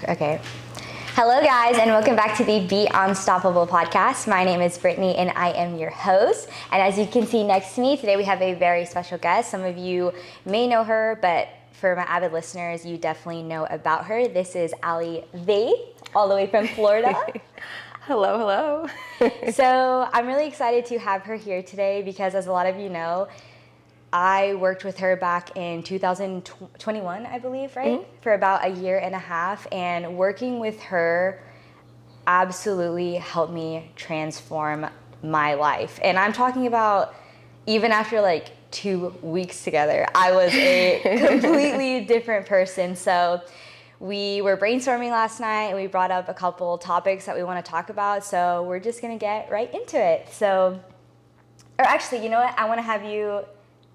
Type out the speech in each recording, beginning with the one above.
Okay. Hello guys, and welcome back to the Be Unstoppable podcast. My name is Brittney and I am your host. And as you can see next to me, today we have a very special guest. Some of you may know her, but for my avid listeners, you definitely know about her. This is Ally Vaeth, all the way from Florida. Hello. So I'm really excited to have her here today because, as a lot of you know, I worked with her back in 2021, I believe, right? Mm-hmm. For about a year and a half. And working with her absolutely helped me transform my life. And I'm talking about even after like 2 weeks together, I was a completely different person. So we were brainstorming last night and we brought up a couple topics that we want to talk about. So we're just going to get right into it. So, or actually, you know what? I want to have you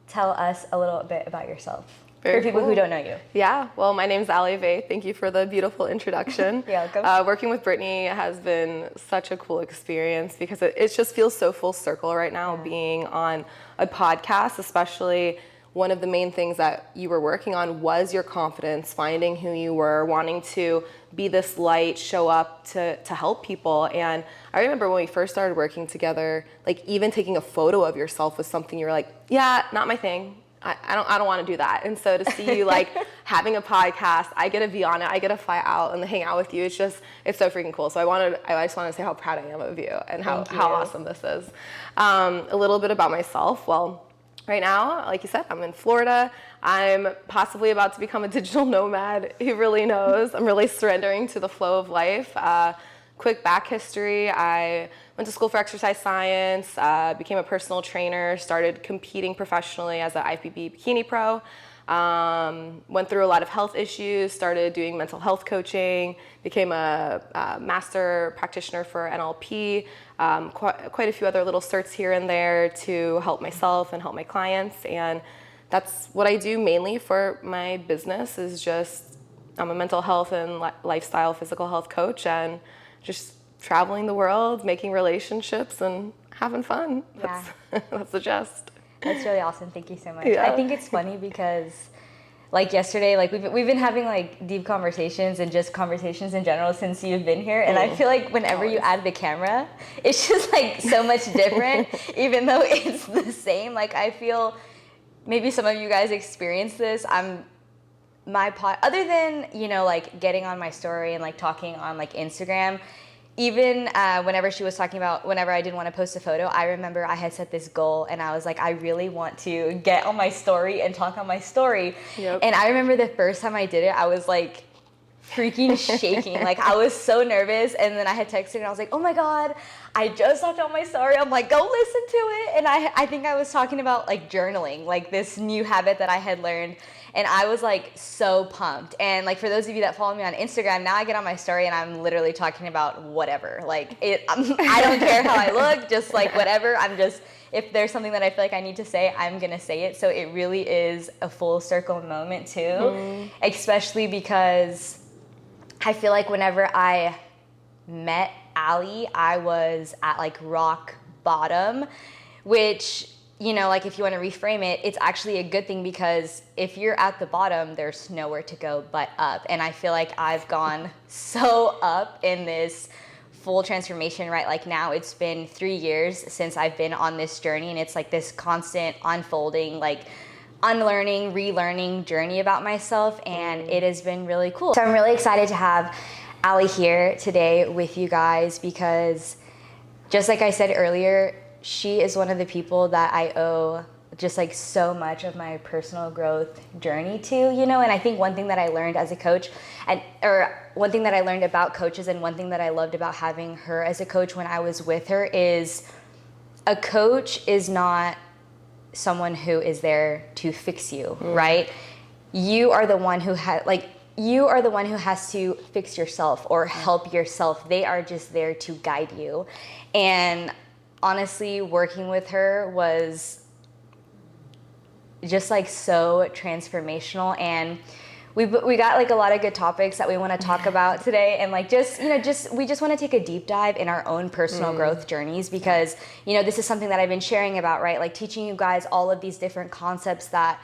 tell us a little bit about yourself for people who don't know you. Yeah, well, my name's Ally Vaeth. Thank you for the beautiful introduction. You're welcome. Working with Brittney has been such a cool experience because it just feels so full circle right now, being on a podcast, especially. One of the main things that you were working on was your confidence, finding who you were, wanting to be this light, show up to help people. And I remember when we first started working together, like even taking a photo of yourself was something you were like, yeah, not my thing. I don't want to do that. And so to see you like having a podcast, I get to be on it, I get to fly out and hang out with you. It's so freaking cool. So I just want to say how proud I am of you and how awesome this is. A little bit about myself. Well, right now, like you said, I'm in Florida. I'm possibly about to become a digital nomad. Who really knows? I'm really surrendering to the flow of life. Quick back history. I went to school for exercise science, became a personal trainer, started competing professionally as an IFBB bikini pro. Went through a lot of health issues, started doing mental health coaching, became a master practitioner for NLP, quite a few other little certs here and there to help myself and help my clients. And that's what I do mainly for my business is just, I'm a mental health and lifestyle physical health coach and just traveling the world, making relationships and having fun. Yeah. That's the gist. That's really awesome. Thank you so much. Yeah. I think it's funny because like yesterday, like we've been having like deep conversations and just conversations in general since you've been here. And I feel like whenever you add the camera, it's just like so much different, even though it's the same. Like I feel maybe some of you guys experience this. Other than, you know, like getting on my story and like talking on like Instagram, even whenever she was talking about whenever I didn't want to post a photo, I remember I had set this goal and I was like, I really want to get on my story and talk on my story. Yep. And I remember the first time I did it, I was like freaking shaking. Like I was so nervous. And then I had texted and I was like, oh my God, I just talked on my story. I'm like, go listen to it. And I think I was talking about like journaling, like this new habit that I had learned. And I was like so pumped. And like for those of you that follow me on Instagram, now I get on my story and I'm literally talking about whatever. Like I don't care how I look, just like whatever. If there's something that I feel like I need to say, I'm gonna say it. So it really is a full circle moment too, especially because I feel like whenever I met Ally, I was at like rock bottom, which, you know, like if you want to reframe it, it's actually a good thing because if you're at the bottom, there's nowhere to go but up. And I feel like I've gone so up in this full transformation, right? Like now it's been 3 years since I've been on this journey and it's like this constant unfolding, like unlearning, relearning journey about myself. And it has been really cool. So I'm really excited to have Ally here today with you guys because just like I said earlier, she is one of the people that I owe just like so much of my personal growth journey to, you know. And I think one thing that I learned as a coach one thing that I learned about coaches and one thing that I loved about having her as a coach when I was with her is a coach is not someone who is there to fix you, right? You are the one who has to fix yourself or help yourself. They are just there to guide you. And honestly, working with her was just like so transformational. And we got like a lot of good topics that we want to talk about today. And like we just want to take a deep dive in our own personal growth journeys because, you know, this is something that I've been sharing about, right? Like teaching you guys all of these different concepts that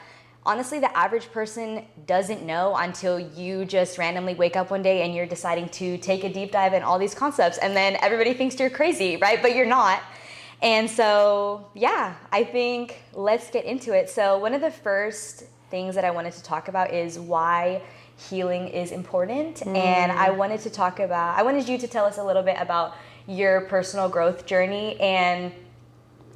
honestly, the average person doesn't know until you just randomly wake up one day and you're deciding to take a deep dive in all these concepts, and then everybody thinks you're crazy, right? But you're not. And so, yeah, I think let's get into it. So one of the first things that I wanted to talk about is why healing is important. And I wanted you to tell us a little bit about your personal growth journey, and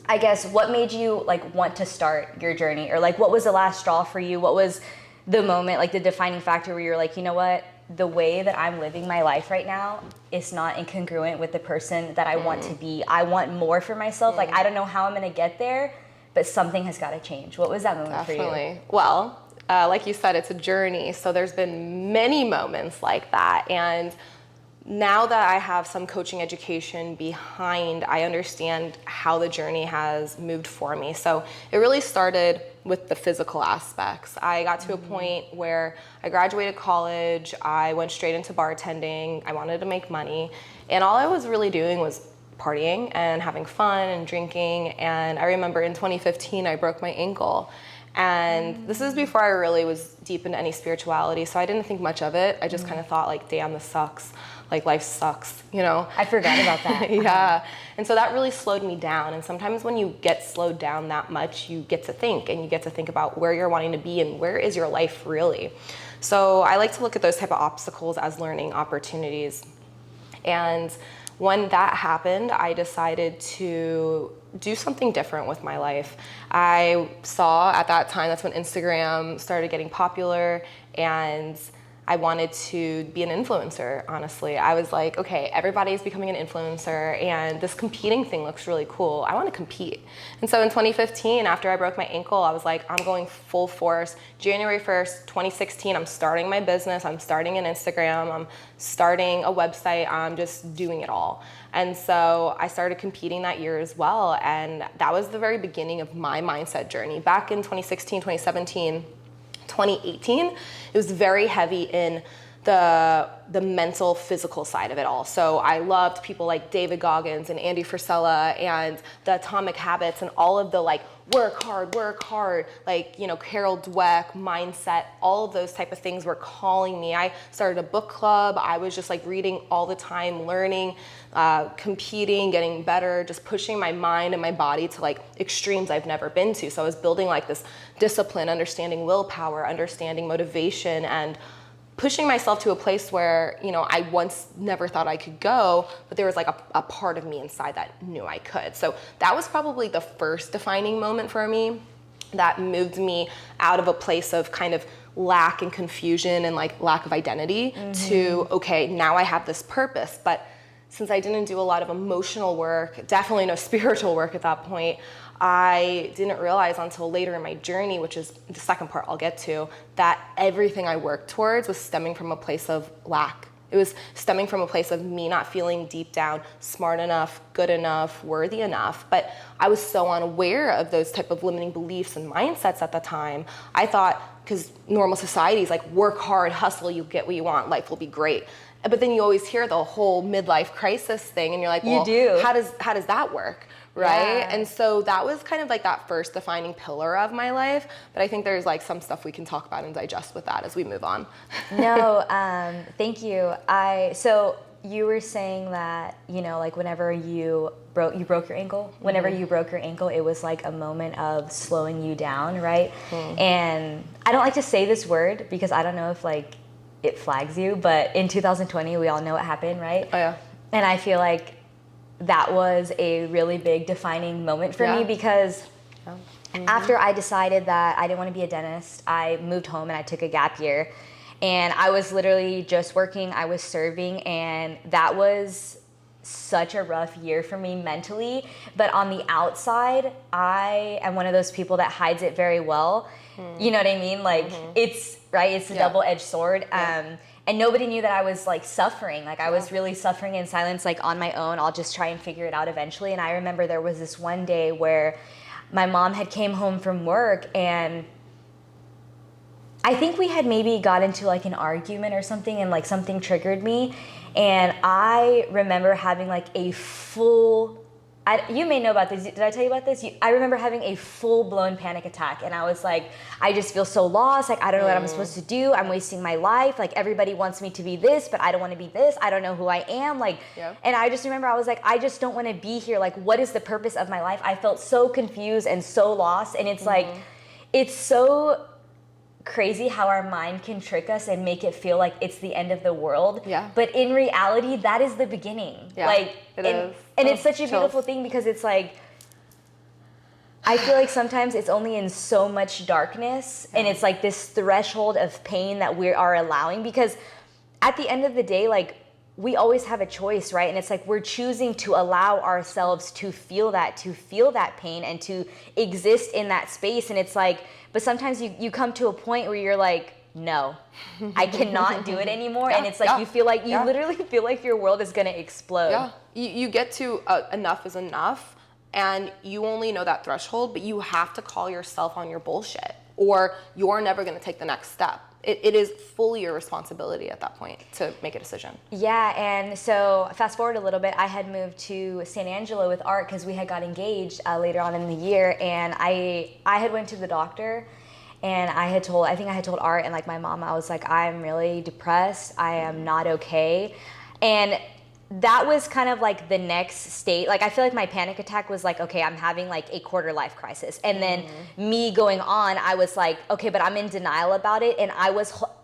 I guess what made you like want to start your journey, or like what was the last straw for you? What was the moment, like the defining factor where you're like, you know what, the way that I'm living my life right now is not incongruent with the person that I want to be. I want more for myself. Like, I don't know how I'm going to get there, but something has got to change. What was that moment for you? Definitely. Well, like you said, it's a journey. So there's been many moments like that. And now that I have some coaching education behind, I understand how the journey has moved for me. So it really started with the physical aspects. I got to a point where I graduated college, I went straight into bartending, I wanted to make money, and all I was really doing was partying and having fun and drinking. And I remember in 2015, I broke my ankle. And this is before I really was deep into any spirituality, so I didn't think much of it. I just kind of thought like, damn, this sucks. Like, life sucks, you know? I forgot about that. Yeah. And so that really slowed me down. And sometimes when you get slowed down that much, you get to think, and you get to think about where you're wanting to be and where is your life really. So I like to look at those type of obstacles as learning opportunities. And when that happened, I decided to do something different with my life. I saw at that time, that's when Instagram started getting popular, and I wanted to be an influencer, honestly. I was like, okay, everybody's becoming an influencer, and this competing thing looks really cool. I want to compete. And so in 2015, after I broke my ankle, I was like, I'm going full force. January 1st, 2016, I'm starting my business. I'm starting an Instagram. I'm starting a website. I'm just doing it all. And so I started competing that year as well. And that was the very beginning of my mindset journey. Back in 2016, 2017, 2018, it was very heavy in the mental, physical side of it all. So I loved people like David Goggins and Andy Frisella and the Atomic Habits and all of the like work hard, like, you know, Carol Dweck, mindset, all of those type of things were calling me. I started a book club. I was just like reading all the time, learning, competing, getting better, just pushing my mind and my body to like extremes I've never been to. So I was building like this discipline, understanding willpower, understanding motivation, and pushing myself to a place where, you know, I once never thought I could go, but there was like a part of me inside that knew I could. So that was probably the first defining moment for me that moved me out of a place of kind of lack and confusion and like lack of identity to, okay, now I have this purpose. But since I didn't do a lot of emotional work, definitely no spiritual work at that point, I didn't realize until later in my journey, which is the second part I'll get to, that everything I worked towards was stemming from a place of lack. It was stemming from a place of me not feeling deep down smart enough, good enough, worthy enough. But I was so unaware of those type of limiting beliefs and mindsets at the time. I thought, because normal society is like, work hard, hustle, you'll get what you want, life will be great. But then you always hear the whole midlife crisis thing, and you're like, well, how does that work? Right? Yeah. And so that was kind of like that first defining pillar of my life. But I think there's like some stuff we can talk about and digest with that as we move on. No, thank you. So you were saying that, you know, like whenever you broke your ankle, whenever you broke your ankle, it was like a moment of slowing you down, right? And I don't like to say this word because I don't know if like it flags you, but in 2020, we all know what happened, right? Oh yeah. And I feel like that was a really big defining moment for me because after I decided that I didn't want to be a dentist, I moved home and I took a gap year. And I was literally just working, I was serving, and that was such a rough year for me mentally. But on the outside, I am one of those people that hides it very well. You know what I mean? Like, it's a double-edged sword. And nobody knew that I was like suffering. Like I was really suffering in silence, like on my own. I'll just try and figure it out eventually. And I remember there was this one day where my mom had came home from work, and I think we had maybe got into like an argument or something, and like something triggered me. And I remember having like a full you may know about this. Did I tell you about this? I remember having a full-blown panic attack, and I was like, I just feel so lost. Like, I don't know what I'm supposed to do. I'm wasting my life. Like, everybody wants me to be this, but I don't want to be this. I don't know who I am. Like, and I just remember I was like, I just don't want to be here. Like, what is the purpose of my life? I felt so confused and so lost, and it's like, it's so crazy how our mind can trick us and make it feel like it's the end of the world. Yeah. But in reality, that is the beginning. Yeah, like it is. And it's such a beautiful thing because it's like, I feel like sometimes it's only in so much darkness and it's like this threshold of pain that we are allowing, because at the end of the day, like, we always have a choice, right? And it's like we're choosing to allow ourselves to feel that pain and to exist in that space. And it's like, but sometimes you come to a point where you're like, no, I cannot do it anymore. And it's like you feel like, you literally feel like your world is going to explode. Yeah, you get to enough is enough, and you only know that threshold, but you have to call yourself on your bullshit, or you're never going to take the next step. It is fully your responsibility at that point to make a decision. Yeah, and so fast forward a little bit, I had moved to San Angelo with Art because we had got engaged later on in the year, and I had went to the doctor, and I think I had told Art and like my mom, I was like, I'm really depressed, I am not okay, and that was kind of like the next state. Like, I feel like my panic attack was like, okay, I'm having like a quarter life crisis. And then me going on, I was like, okay, but I'm in denial about it. And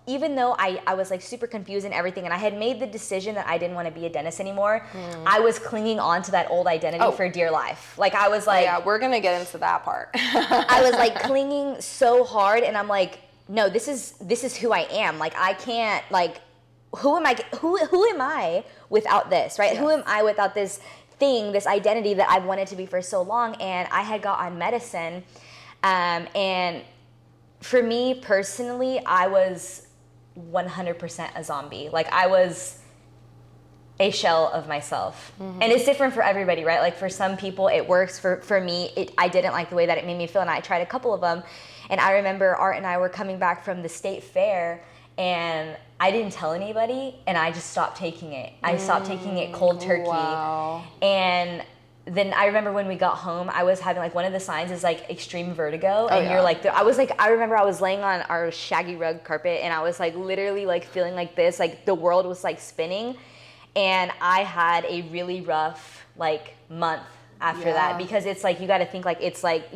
even though I was like super confused and everything, and I had made the decision that I didn't want to be a dentist anymore, I was clinging on to that old identity for dear life. Like, I was like... Yeah, we're going to get into that part. I was like clinging so hard, and I'm like, no, this is who I am. Like, I can't, like... Who am I without this, right? Yes. Who am I without this thing, this identity that I've wanted to be for so long? And I had got on medicine. And for me personally, I was 100% a zombie. Like, I was a shell of myself. And it's different for everybody, right? Like, for some people it works. For me, I didn't like the way that it made me feel, and I tried a couple of them. And I remember Art and I were coming back from the state fair, and I didn't tell anybody, and I just stopped taking it. I stopped taking it cold turkey. Wow. And then I remember when we got home, I was having like, one of the signs is like extreme vertigo. And you're like, I remember I was laying on our shaggy rug carpet, and I was like literally like feeling like this, like the world was like spinning. And I had a really rough like month after that, because it's like, you got to think like, it's like,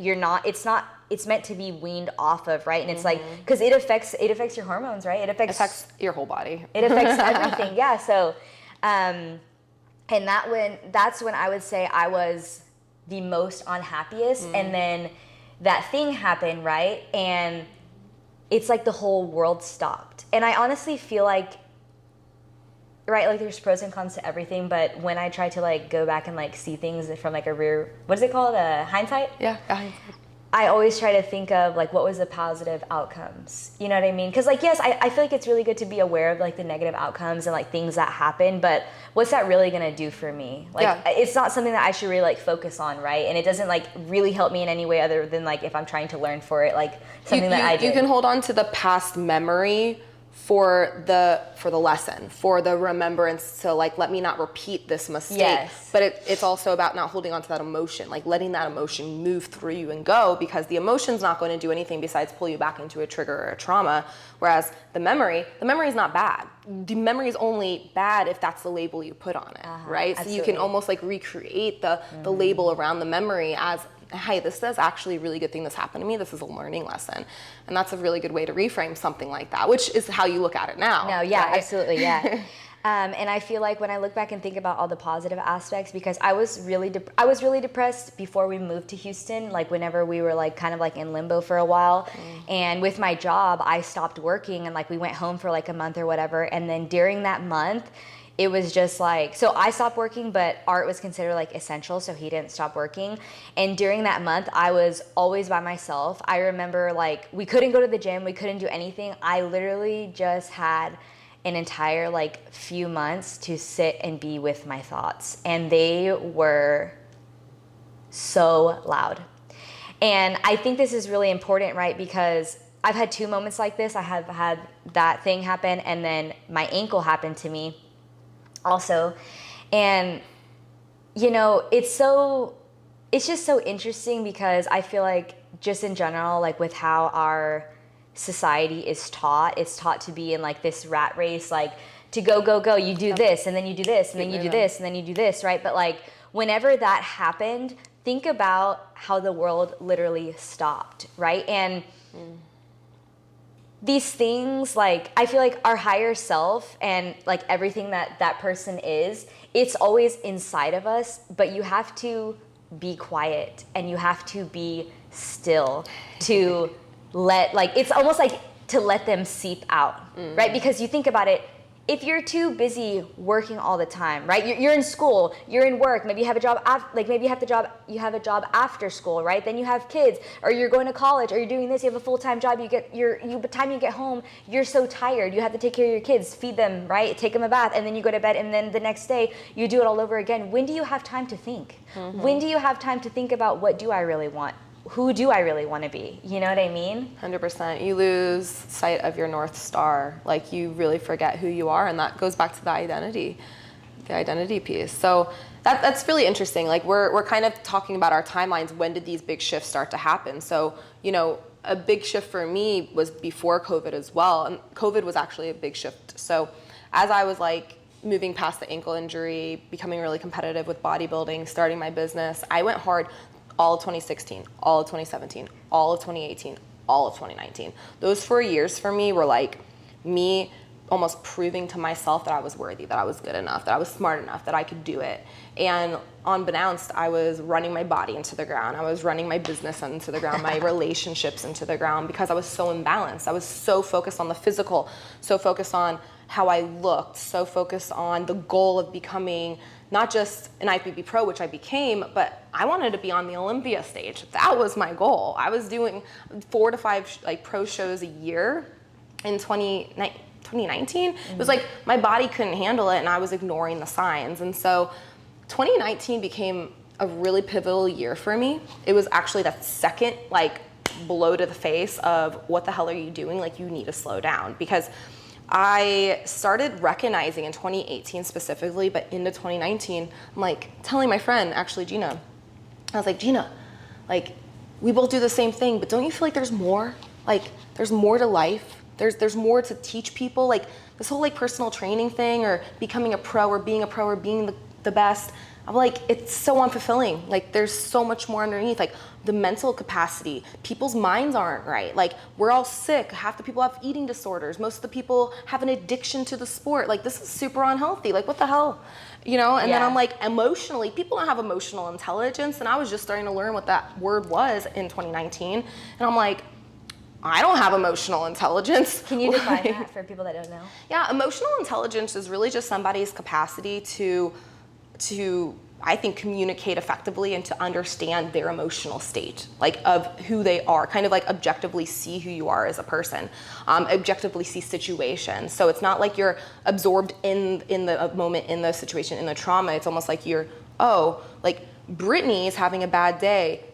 it's meant to be weaned off of, right? And it's like, because it affects your hormones, right? It affects your whole body. It affects everything, yeah. So, and that's when I would say I was the most unhappiest. And then that thing happened, right? And it's like the whole world stopped. And I honestly feel like, right, like there's pros and cons to everything, but when I try to like go back and like see things from like a rear, what is it called? Hindsight? Yeah, hindsight. I always try to think of like, what was the positive outcomes? You know what I mean? Because like, yes, I feel like it's really good to be aware of like the negative outcomes and like things that happen, but what's that really gonna do for me? Like, it's not something that I should really like focus on, right? And it doesn't like really help me in any way other than like if I'm trying to learn for it, like something that I did. You can hold on to the past memory for the lesson, for the remembrance, to like, let me not repeat this mistake. Yes. But it's also about not holding on to that emotion, like letting that emotion move through you and go, because the emotion's not going to do anything besides pull you back into a trigger or a trauma. Whereas the memory is not bad. The memory is only bad if that's the label you put on it, right? Absolutely. So you can almost like recreate the label around the memory as, hey, this is actually a really good thing that's happened to me. This is a learning lesson. And that's a really good way to reframe something like that, which is how you look at it now. No, yeah, right? Absolutely, yeah. And I feel like when I look back and think about all the positive aspects, because I was really depressed before we moved to Houston, like whenever we were like kind of like in limbo for a while. And with my job, I stopped working, and like we went home for like a month or whatever. And then during that month, it was just like, so I stopped working, but Art was considered like essential, so he didn't stop working. And during that month, I was always by myself. I remember like, we couldn't go to the gym, we couldn't do anything. I literally just had an entire like few months to sit and be with my thoughts. And they were so loud. And I think this is really important, right? Because I've had 2 moments like this. I have had that thing happen, and then my ankle happened to me also. And you know, it's just so interesting because I feel like just in general, like with how our society is taught, it's taught to be in like this rat race, like to go, you do this and then you do this and then you do this and then you do this, right? But like whenever that happened, think about how the world literally stopped, right? And these things, like I feel like our higher self and like everything that person is, it's always inside of us, but you have to be quiet and you have to be still to let, like, it's almost like to let them seep out, right? Because you think about it, if you're too busy working all the time, right? You're in school, you're in work, maybe you have a job, maybe you have a job after school, right? Then you have kids, or you're going to college, or you're doing this, you have a full-time job, by the time you get home, you're so tired, you have to take care of your kids, feed them, right? Take them a bath, and then you go to bed, and then the next day, you do it all over again. When do you have time to think? When do you have time to think about what do I really want? Who do I really want to be? You know what I mean? 100%. You lose sight of your North Star. Like you really forget who you are, and that goes back to the identity piece. So that's really interesting. Like we're kind of talking about our timelines. When did these big shifts start to happen? So, you know, a big shift for me was before COVID as well. And COVID was actually a big shift. So as I was like moving past the ankle injury, becoming really competitive with bodybuilding, starting my business, I went hard all of 2016, all of 2017, all of 2018, all of 2019. Those 4 years for me were like me almost proving to myself that I was worthy, that I was good enough, that I was smart enough, that I could do it. And unbeknownst, I was running my body into the ground. I was running my business into the ground, my relationships into the ground, because I was so imbalanced. I was so focused on the physical, so focused on how I looked, so focused on the goal of becoming not just an IFBB pro, which I became, but I wanted to be on the Olympia stage. That was my goal. I was doing 4 to 5 like pro shows a year in 2019. It was like my body couldn't handle it and I was ignoring the signs. And so 2019 became a really pivotal year for me. It was actually that second like blow to the face of what the hell are you doing? Like you need to slow down, because I started recognizing in 2018 specifically, but into 2019, I'm like telling my friend, actually Gina, I was like, Gina, like we both do the same thing, but don't you feel like there's more? Like there's more to life. There's more to teach people. Like this whole like personal training thing, or becoming a pro, or being the best. I'm like, it's so unfulfilling. Like there's so much more underneath, like the mental capacity. People's minds aren't right. Like we're all sick. Half the people have eating disorders. Most of the people have an addiction to the sport. Like this is super unhealthy. Like what the hell? You know? And then I'm like, emotionally, people don't have emotional intelligence. And I was just starting to learn what that word was in 2019. And I'm like, I don't have emotional intelligence. Can you define that for people that don't know? Yeah, emotional intelligence is really just somebody's capacity to I think communicate effectively and to understand their emotional state, like of who they are, kind of like objectively see who you are as a person, objectively see situations. So it's not like you're absorbed in the moment, in the situation, in the trauma. It's almost like you're, like Brittney is having a bad day.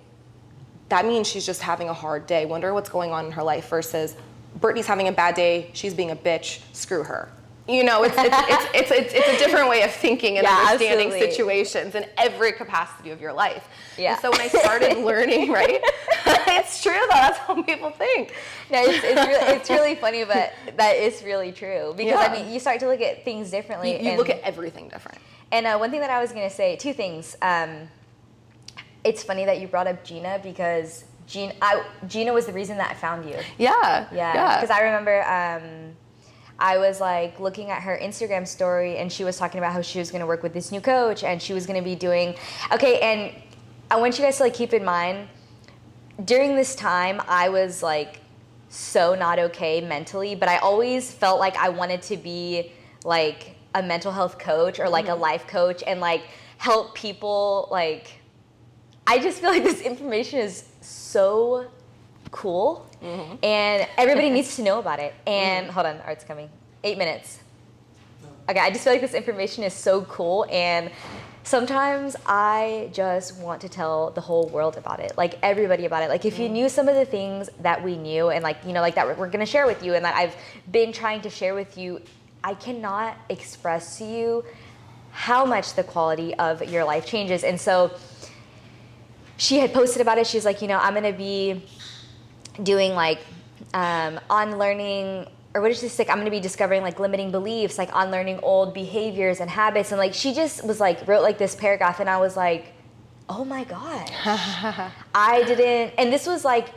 That means she's just having a hard day. Wonder what's going on in her life, versus Brittney's having a bad day. She's being a bitch. Screw her. You know, it's a different way of thinking and understanding absolutely. situations in every capacity of your life. Yeah. And so when I started learning, right, it's true though. That's how people think. No, it's really funny, but that is really true, because I mean, you start to look at things differently. You look at everything different. And one thing that I was gonna say, 2 things. It's funny that you brought up Gina, because Gina was the reason that I found you. Yeah. Because I remember. I was like looking at her Instagram story, and she was talking about how she was going to work with this new coach, and she was going to be doing, and I want you guys to like keep in mind, during this time, I was like so not okay mentally, but I always felt like I wanted to be like a mental health coach or like a life coach and like help people. Like, I just feel like this information is so cool, and everybody needs to know about it. And hold on, Art's coming. 8 minutes. Okay, I just feel like this information is so cool, and sometimes I just want to tell the whole world about it, like everybody about it. Like if you knew some of the things that we knew, and like, you know, like that we're gonna share with you, and that I've been trying to share with you, I cannot express to you how much the quality of your life changes. And so she had posted about it. She's like, I'm going to be doing like on learning, or what is this, like, I'm going to be discovering like limiting beliefs, like on learning old behaviors and habits. And like, she just was like, wrote like this paragraph, and I was like, oh my God. I didn't, and this was like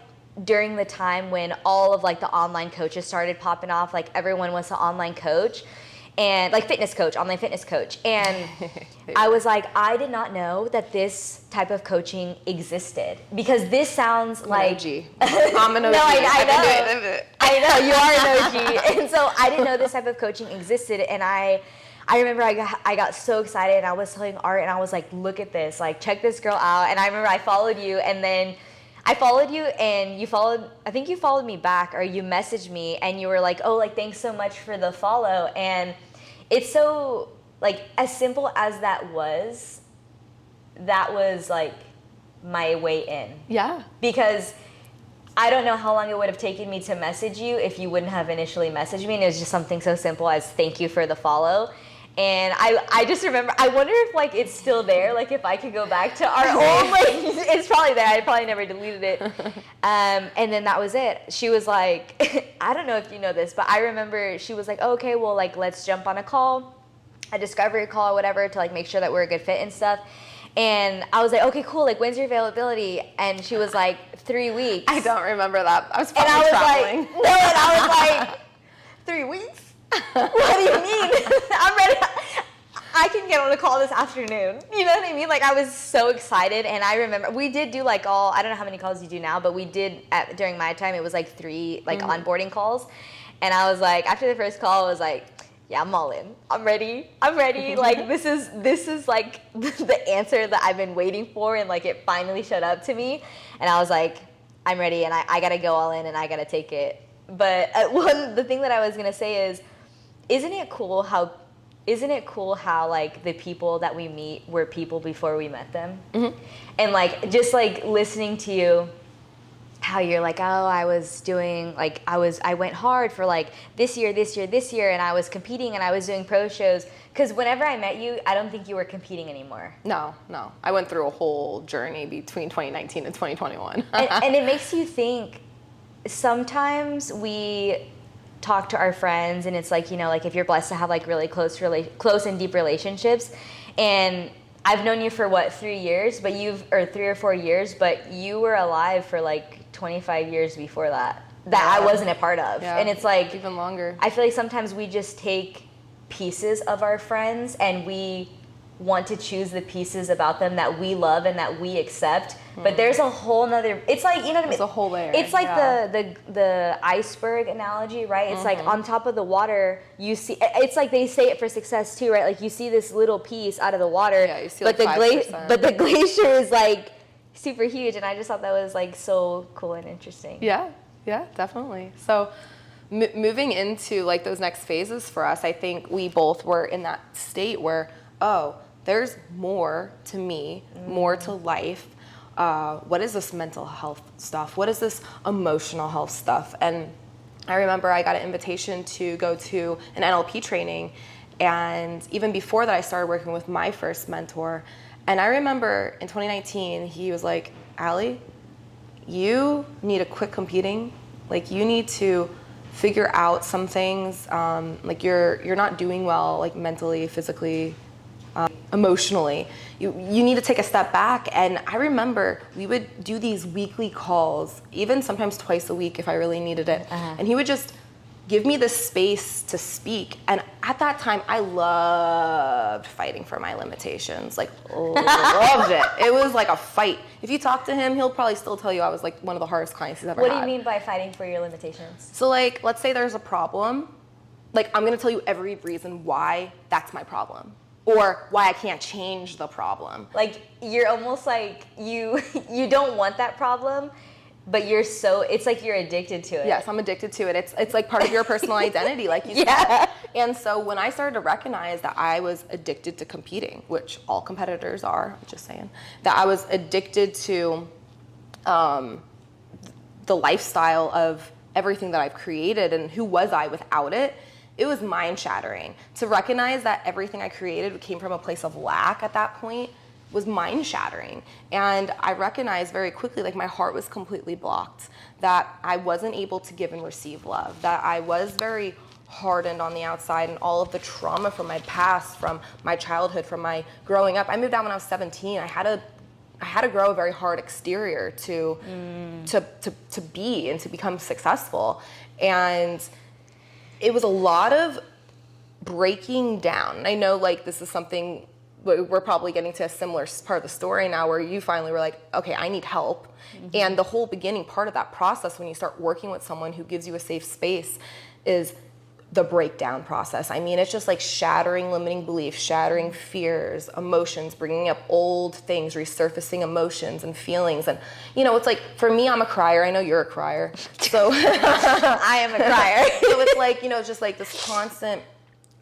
during the time when all of like the online coaches started popping off, like everyone was an online coach, and like fitness coach, online fitness coach. And I was like, I did not know that this type of coaching existed, because this sounds like I'm an OG. No, I know you are an OG. And so I didn't know this type of coaching existed. And I remember I got so excited, and I was telling Art, and I was like, look at this, like check this girl out. And I remember I followed you, and then I followed you, and I think you followed me back, or you messaged me, and you were like, oh, like, thanks so much for the follow. And it's so, like, as simple as that was like my way in. Yeah. Because I don't know how long it would have taken me to message you if you wouldn't have initially messaged me. And it was just something so simple as thank you for the follow. And I just remember, I wonder if like it's still there, like if I could go back to our old, like it's probably there. I probably never deleted it. And then that was it. She was like, I don't know if you know this, but I remember she was like, oh, okay, well, like let's jump on a call, a discovery call or whatever, to like make sure that we're a good fit and stuff. And I was like, okay, cool. Like, when's your availability? And she was like, 3 weeks. I don't remember that. I was probably and I was traveling. like, no, and I was like, 3 weeks? What do you mean? I'm ready. I can get on a call this afternoon. You know what I mean? Like, I was so excited. And I remember we did do like I don't know how many calls you do now, but we did during my time, it was like 3 like onboarding calls. And I was like, after the first call, I was like, yeah, I'm all in. I'm ready. Like, this is like the answer that I've been waiting for. And like, it finally showed up to me. And I was like, I'm ready. And I got to go all in, and I got to take it. But the thing that I was going to say is, isn't it cool how like the people that we meet were people before we met them? Mm-hmm. And like, just like listening to you, how you're like, oh, I was doing, like, I went hard for like this year, and I was competing, and I was doing pro shows. Because whenever I met you, I don't think you were competing anymore. No. I went through a whole journey between 2019 and 2021. and it makes you think, sometimes we talk to our friends, and it's like, like if you're blessed to have like really close and deep relationships, and I've known you for 3 years, but 3 or 4 years, but you were alive for like 25 years before that I wasn't a part of. Yeah. And it's like even longer. I feel like sometimes we just take pieces of our friends, and we want to choose the pieces about them that we love and that we accept. But there's a whole nother, it's like, you know what I mean? There's a whole layer. It's like the iceberg analogy, right? It's like on top of the water, you see, it's like they say it for success too, right? Like you see this little piece out of the water, yeah, you see but like the glacier is like super huge. And I just thought that was like so cool and interesting. Yeah, definitely. So moving into like those next phases for us, I think we both were in that state where, oh, there's more to me, more to life. What is this mental health stuff? What is this emotional health stuff? And I remember I got an invitation to go to an NLP training. And even before that, I started working with my first mentor. And I remember in 2019, he was like, Ally, you need to quit competing. Like, you need to figure out some things. Like you're not doing well, like mentally, physically, emotionally. You need to take a step back. And I remember we would do these weekly calls, even sometimes twice a week if I really needed it. And he would just give me the space to speak. And at that time, I loved fighting for my limitations. Like, loved it. It was like a fight. If you talk to him, he'll probably still tell you I was like one of the hardest clients he's ever had. What do you mean by fighting for your limitations? So like, let's say there's a problem. Like, I'm gonna tell you every reason why that's my problem, or why I can't change the problem. Like, you're almost like, you don't want that problem, but it's like you're addicted to it. Yes, I'm addicted to it. It's like part of your personal identity, like you said. And so when I started to recognize that I was addicted to competing, which all competitors are, I'm just saying, that I was addicted to the lifestyle of everything that I've created, and who was I without it, it was mind shattering. To recognize that everything I created came from a place of lack at that point was mind shattering. And I recognized very quickly, like, my heart was completely blocked, that I wasn't able to give and receive love, that I was very hardened on the outside, and all of the trauma from my past, from my childhood, from my growing up. I moved out when I was 17. I had to grow a very hard exterior to be and to become successful. And it was a lot of breaking down. And I know, like, this is something we're probably getting to a similar part of the story now, where you finally were like, okay, I need help. And the whole beginning part of that process, when you start working with someone who gives you a safe space, is the breakdown process. I mean, it's just like shattering limiting beliefs, shattering fears, emotions, bringing up old things, resurfacing emotions and feelings. And, you know, it's like, for me, I'm a crier. I know you're a crier. So I am a crier. So it's like, you know, just like this constant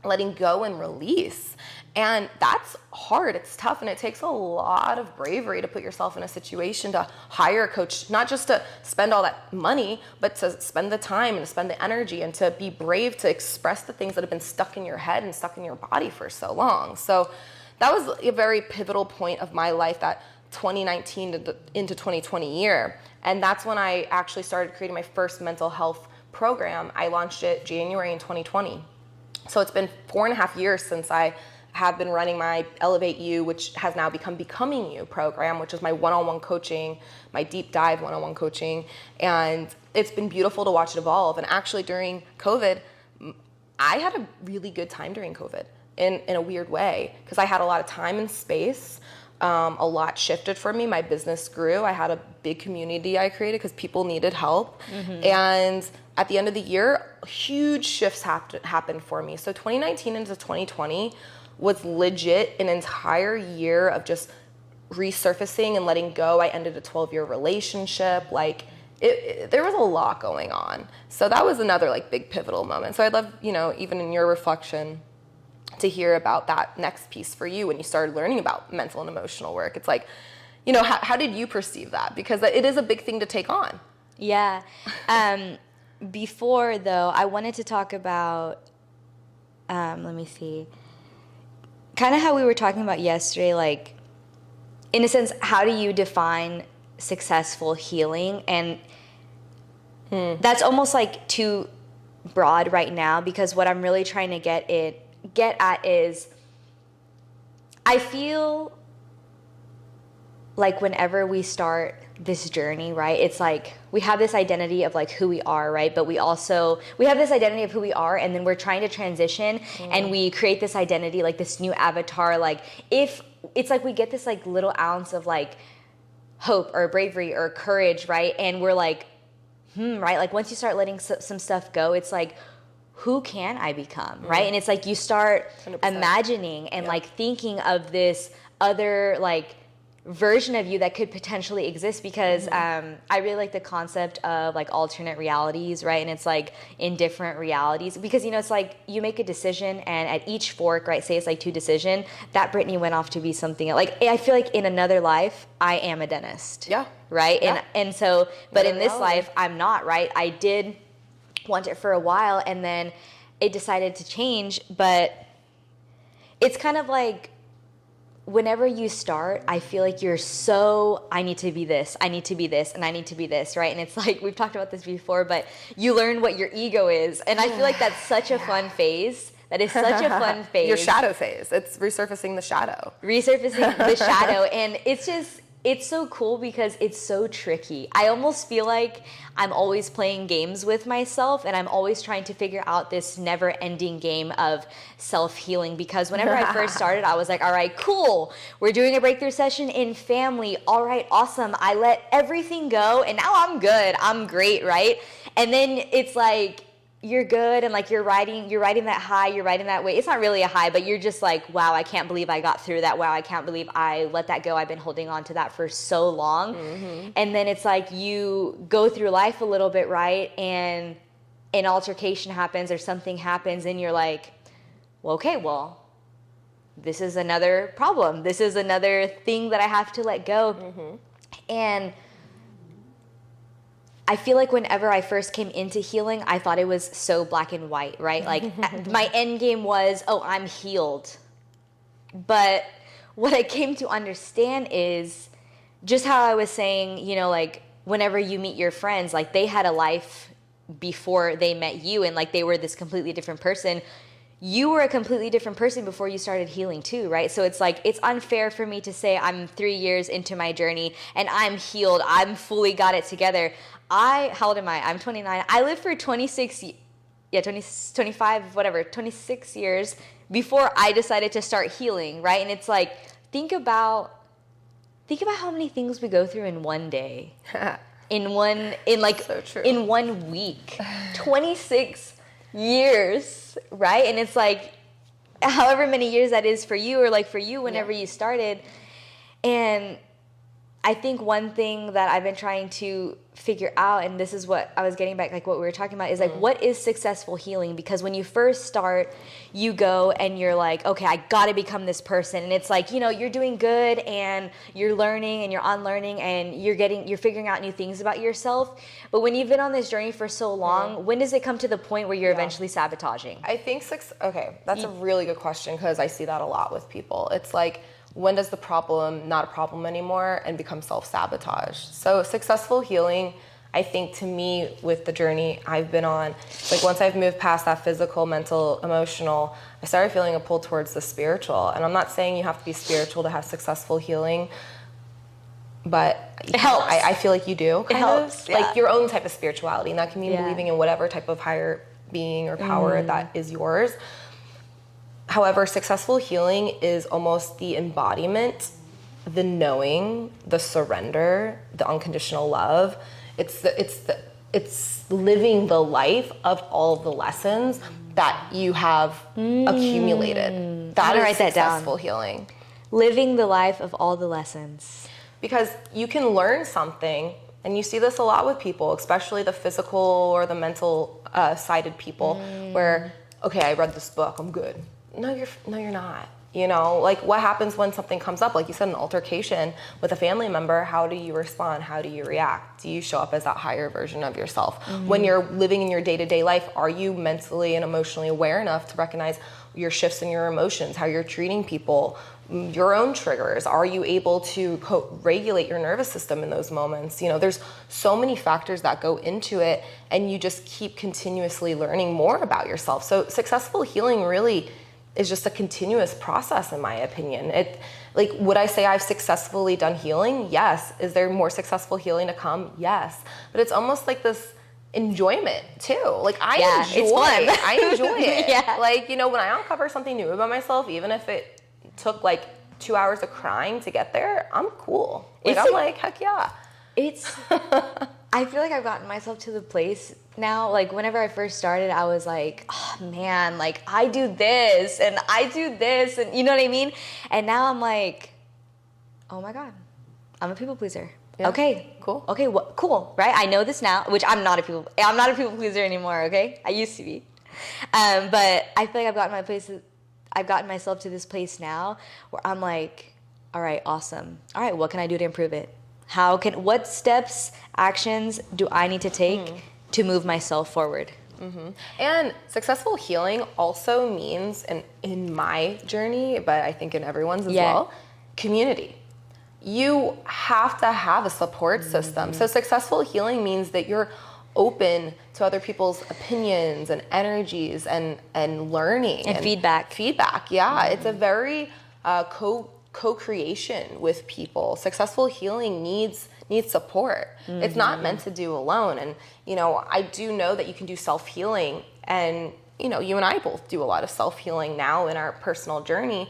letting go and release. And that's hard. It's tough, and it takes a lot of bravery to put yourself in a situation to hire a coach, not just to spend all that money, but to spend the time and to spend the energy and to be brave to express the things that have been stuck in your head and stuck in your body for so long. So that was a very pivotal point of my life, that 2019 into 2020 year. And that's when I actually started creating my first mental health program. I launched it January in 2020. So it's been 4.5 years since I have been running my Elevate You, which has now become Becoming You program, which is my one-on-one coaching, my deep dive one-on-one coaching. And it's been beautiful to watch it evolve. And actually during COVID, I had a really good time during COVID in a weird way, because I had a lot of time and space. A lot shifted for me. My business grew. I had a big community I created because people needed help. And at the end of the year, huge shifts happened for me. So 2019 into 2020 was legit an entire year of just resurfacing and letting go. I ended a 12-year relationship. Like, there was a lot going on. So that was another, like, big pivotal moment. So I'd love, you know, even in your reflection, to hear about that next piece for you when you started learning about mental and emotional work. It's like, you know, how did you perceive that? Because it is a big thing to take on. Yeah. Before, though, I wanted to talk about, let me see, kind of how we were talking about yesterday, like, in a sense, how do you define successful healing? And that's almost like too broad right now, because what I'm really trying to get at is, I feel like whenever we start this journey, right, it's like we have this identity of like who we are, right, but we have this identity of who we are, and then we're trying to transition and we create this identity, like this new avatar. Like, if it's like we get this like little ounce of like hope or bravery or courage, right, and we're like, right, like once you start letting some stuff go, it's like, who can I become, right? And it's like you start 100%. Imagining and like thinking of this other like version of you that could potentially exist, because I really like the concept of like alternate realities, right? And it's like in different realities, because, you know, it's like you make a decision, and at each fork, right, say it's like 2 decision, that Brittney went off to be something like, I feel like in another life I am a dentist, right? Yeah. And so, but in this life I'm not, right? I did want it for a while, and then it decided to change. But it's kind of like, whenever you start, I feel like you're so, I need to be this, I need to be this, and I need to be this, right? And it's like, we've talked about this before, but you learn what your ego is. And I feel like that's such a fun phase. That is such a fun phase. Your shadow phase. It's resurfacing the shadow. Resurfacing the shadow. And it's just, it's so cool because it's so tricky. I almost feel like I'm always playing games with myself, and I'm always trying to figure out this never-ending game of self-healing, because whenever I first started, I was like, all right, cool. We're doing a breakthrough session in family. All right, awesome. I let everything go, and now I'm good. I'm great, right? And then it's like, you're good, and like you're riding that high, you're riding that way. It's not really a high, but you're just like, wow, I can't believe I got through that. Wow, I can't believe I let that go. I've been holding on to that for so long. And then it's like you go through life a little bit, right? And an altercation happens or something happens, and you're like, well, okay, well, this is another problem. This is another thing that I have to let go. And I feel like whenever I first came into healing, I thought it was so black and white, right? Like my end game was, oh, I'm healed. But what I came to understand is just how I was saying, you know, like whenever you meet your friends, like they had a life before they met you and like they were this completely different person. You were a completely different person before you started healing too, right? So it's like, it's unfair for me to say I'm 3 years into my journey and I'm healed. I'm fully got it together. How old am I? I'm 29. I lived for 26 years before I decided to start healing, right? And it's like, think about how many things we go through in one day. in 1 week. 26 years, right? And it's like however many years that is for you, or like for you whenever you started. And I think one thing that I've been trying to figure out, and this is what I was getting back, like what we were talking about, is like, what is successful healing? Because when you first start, you go and you're like, okay, I gotta become this person. And it's like, you know, you're doing good and you're learning and you're unlearning and you're figuring out new things about yourself. But when you've been on this journey for so long, when does it come to the point where you're eventually sabotaging? I think that's a really good question, because I see that a lot with people. It's like, when does the problem not a problem anymore and become self-sabotage? So successful healing, I think, to me, with the journey I've been on, like once I've moved past that physical, mental, emotional, I started feeling a pull towards the spiritual. And I'm not saying you have to be spiritual to have successful healing, but it helps. I feel like you do. It helps, like your own type of spirituality, and that can mean believing in whatever type of higher being or power that is yours. However, successful healing is almost the embodiment, the knowing, the surrender, the unconditional love. It's living the life of all of the lessons that you have accumulated. That is successful healing. Living the life of all the lessons. Because you can learn something, and you see this a lot with people, especially the physical or the mental sided people, where, okay, I read this book, I'm good. No, you're not. You know, like what happens when something comes up, like you said, an altercation with a family member? How do you respond? How do you react? Do you show up as that higher version of yourself? When you're living in your day-to-day life, are you mentally and emotionally aware enough to recognize your shifts in your emotions, how you're treating people, your own triggers? Are you able to regulate your nervous system in those moments? You know, there's so many factors that go into it, and you just keep continuously learning more about yourself. So successful healing really is just a continuous process, in my opinion. Like, would I say I've successfully done healing? Yes. Is there more successful healing to come? Yes. But it's almost like this enjoyment too. Like it's fun. I enjoy it. Like, you know, when I uncover something new about myself, even if it took like 2 hours of crying to get there, I'm cool. Like, I'm like, heck yeah. I feel like I've gotten myself to the place now, like whenever I first started, I was like, oh man, like I do this and I do this, and you know what I mean? And now I'm like, oh my God, I'm a people pleaser. Yeah. Okay, cool. Okay, cool, right? I know this now, which I'm not a people pleaser anymore, okay? I used to be. But I feel like I've gotten myself to this place now where I'm like, all right, awesome. All right, what can I do to improve it? What steps, actions do I need to take to move myself forward? And successful healing also means, and in my journey, but I think in everyone's as well, community. You have to have a support system. So successful healing means that you're open to other people's opinions and energies and learning. And feedback. Yeah. It's a very co-creation with people. Successful healing needs support. It's not meant to do alone. And, you know, I do know that you can do self-healing, and, you know, you and I both do a lot of self-healing now in our personal journey,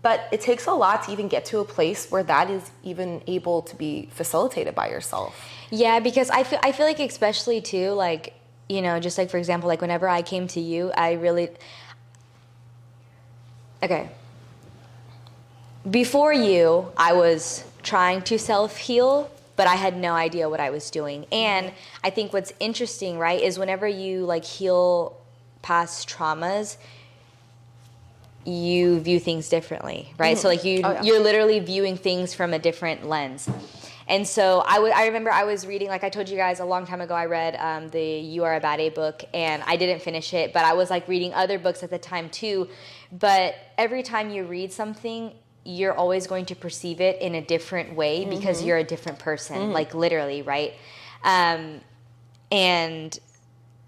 but it takes a lot to even get to a place where that is even able to be facilitated by yourself. Yeah, because I feel like, especially too, like, you know, just like, for example, like whenever I came to you, before you, I was trying to self-heal, but I had no idea what I was doing. And I think what's interesting, right, is whenever you like heal past traumas, you view things differently, right? So like you're literally viewing things from a different lens. And so I remember I was reading, like I told you guys a long time ago, I read the You Are a Bad A book, and I didn't finish it, but I was like reading other books at the time too. But every time you read something, you're always going to perceive it in a different way because you're a different person, like literally, right? And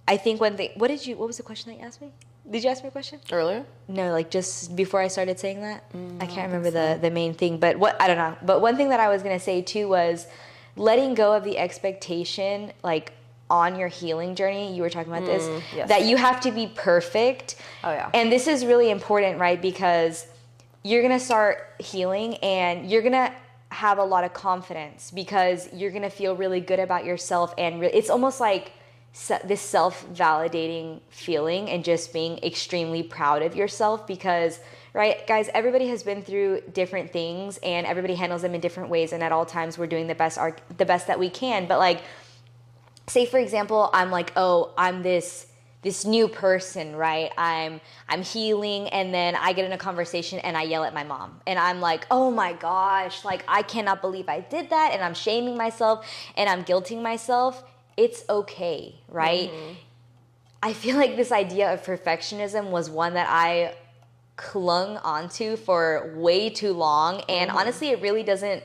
I think what was the question that you asked me? Did you ask me a question? Earlier? No, like just before I started saying that. I can't remember the main thing, but I don't know. But one thing that I was going to say too was letting go of the expectation, like on your healing journey. You were talking about this, yes. that you have to be perfect. Oh yeah. And this is really important, right? Because you're going to start healing and you're going to have a lot of confidence because you're going to feel really good about yourself. And it's almost like this self-validating feeling and just being extremely proud of yourself because, right, guys, everybody has been through different things and everybody handles them in different ways. And at all times we're doing the best that we can. But like, say for example, I'm like, oh, I'm this new person, right? I'm healing, and then I get in a conversation and I yell at my mom. And I'm like, oh my gosh, like I cannot believe I did that, and I'm shaming myself and I'm guilting myself. It's okay, right? I feel like this idea of perfectionism was one that I clung onto for way too long. And honestly, it really doesn't,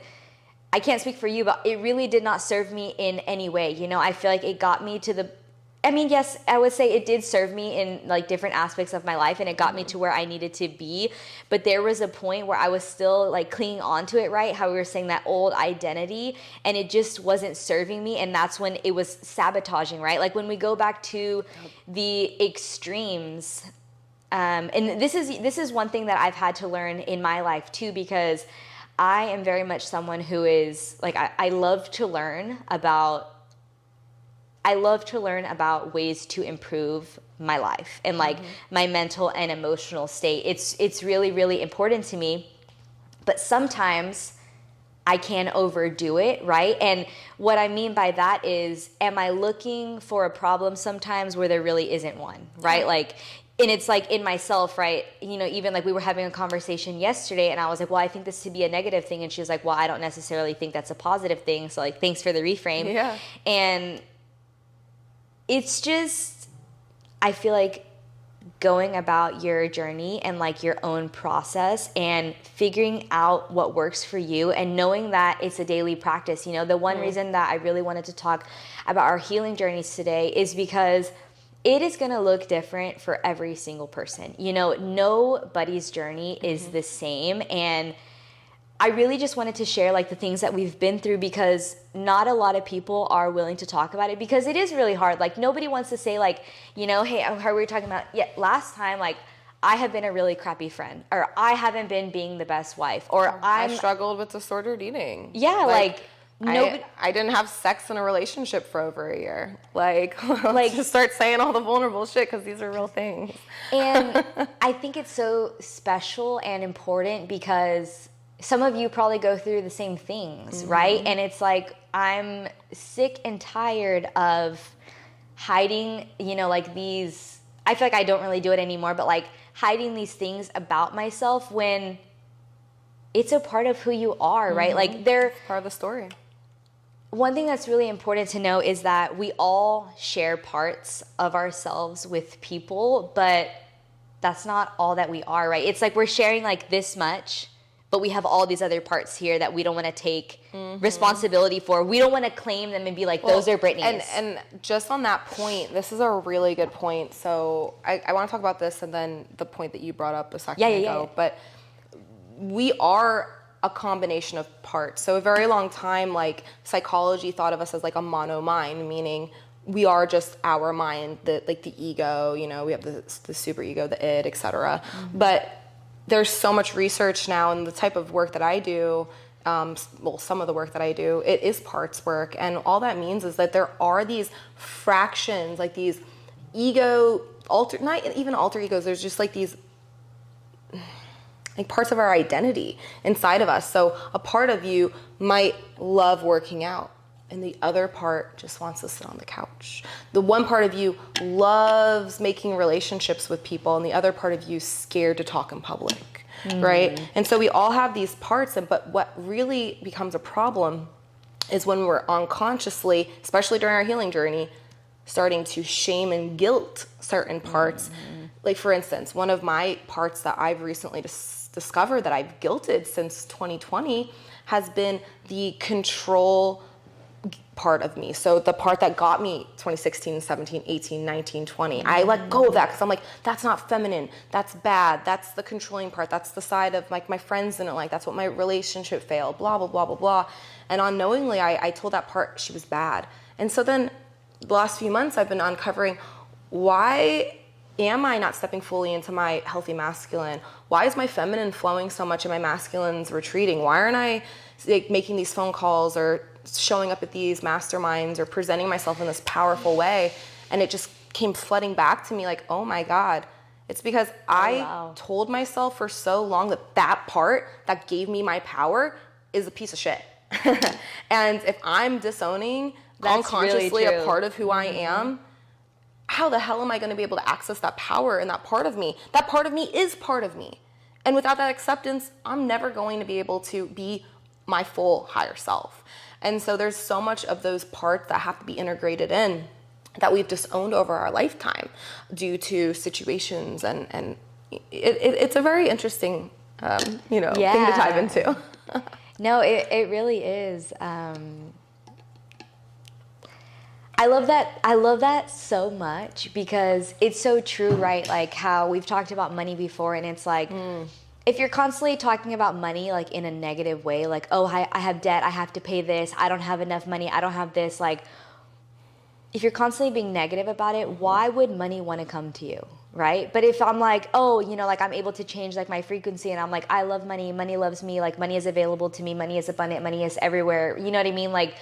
I can't speak for you, but it really did not serve me in any way. You know, I feel like it got me to yes, I would say it did serve me in like different aspects of my life, and it got me to where I needed to be. But there was a point where I was still like clinging on to it, right? How we were saying that old identity, and it just wasn't serving me. And that's when it was sabotaging, right? Like when we go back to the extremes, and this is one thing that I've had to learn in my life too, because I am very much someone who is like, I love to learn about ways to improve my life and like my mental and emotional state. It's really, really important to me, but sometimes I can overdo it, right? And what I mean by that is, am I looking for a problem sometimes where there really isn't one, right? Like, and it's like in myself, right? You know, even like we were having a conversation yesterday and I was like, well, I think this to be a negative thing. And she was like, well, I don't necessarily think that's a positive thing. So like, thanks for the reframe. Yeah. And it's just, I feel like going about your journey and like your own process and figuring out what works for you and knowing that it's a daily practice. You know, the one reason that I really wanted to talk about our healing journeys today is because it is going to look different for every single person. You know, nobody's journey is the same. And I really just wanted to share like the things that we've been through, because not a lot of people are willing to talk about it, because it is really hard. Like nobody wants to say like, you know, hey, how we were talking about last time, like I have been a really crappy friend, or I haven't been being the best wife, or I struggled with disordered eating. Yeah, like nobody, I didn't have sex in a relationship for over a year. Like just start saying all the vulnerable shit, because these are real things. And I think it's so special and important because some of you probably go through the same things, right? And it's like, I'm sick and tired of hiding, you know, like these, I feel like I don't really do it anymore, but like hiding these things about myself when it's a part of who you are, right? Like they're part of the story. One thing that's really important to know is that we all share parts of ourselves with people, but that's not all that we are, right? It's like we're sharing like this much, but we have all these other parts here that we don't want to take responsibility for. We don't want to claim them and be like, those are Brittney's. And just on that point, this is a really good point. So I want to talk about this and then the point that you brought up a second ago. Yeah. But we are a combination of parts. So a very long time, like psychology thought of us as like a mono mind, meaning we are just our mind, the ego, you know, we have the super ego, the id, etc. But there's so much research now, and the type of work that I do, some of the work that I do, it is parts work. And all that means is that there are these fractions, like these not even alter egos, there's just like these like parts of our identity inside of us. So a part of you might love working out, and the other part just wants to sit on the couch. The one part of you loves making relationships with people, and the other part of you is scared to talk in public, right? And so we all have these parts, but what really becomes a problem is when we're unconsciously, especially during our healing journey, starting to shame and guilt certain parts. Like, for instance, one of my parts that I've recently discovered that I've guilted since 2020 has been the control part of me. So the part that got me 2016, 17, 18, 19, 20. I let go of that because I'm like, that's not feminine. That's bad. That's the controlling part. That's the side of like my friends didn't like. That's what my relationship failed. Blah, blah, blah, blah, blah. And unknowingly, I told that part she was bad. And so then the last few months I've been uncovering, why am I not stepping fully into my healthy masculine? Why is my feminine flowing so much and my masculine's retreating? Why aren't I like making these phone calls or showing up at these masterminds or presenting myself in this powerful way? And it just came flooding back to me like, oh my God, it's because I told myself for so long that that part that gave me my power is a piece of shit. And if I'm disowning unconsciously a part of who I am, how the hell am I going to be able to access that power in that part of me? That part of me is part of me. And without that acceptance, I'm never going to be able to be my full higher self. And so there's so much of those parts that have to be integrated in that we've disowned over our lifetime due to situations. And it's a very interesting, thing to dive into. No, it really is. I love that so much because it's so true, right? Like how we've talked about money before, and it's like, if you're constantly talking about money like in a negative way, like, oh, I have debt, I have to pay this, I don't have enough money, I don't have this, like, if you're constantly being negative about it, why would money want to come to you, right? But if I'm like, oh, like I'm able to change like my frequency, and I'm like, I love money, money loves me, like money is available to me, money is abundant, money is everywhere, you know what I mean? Like,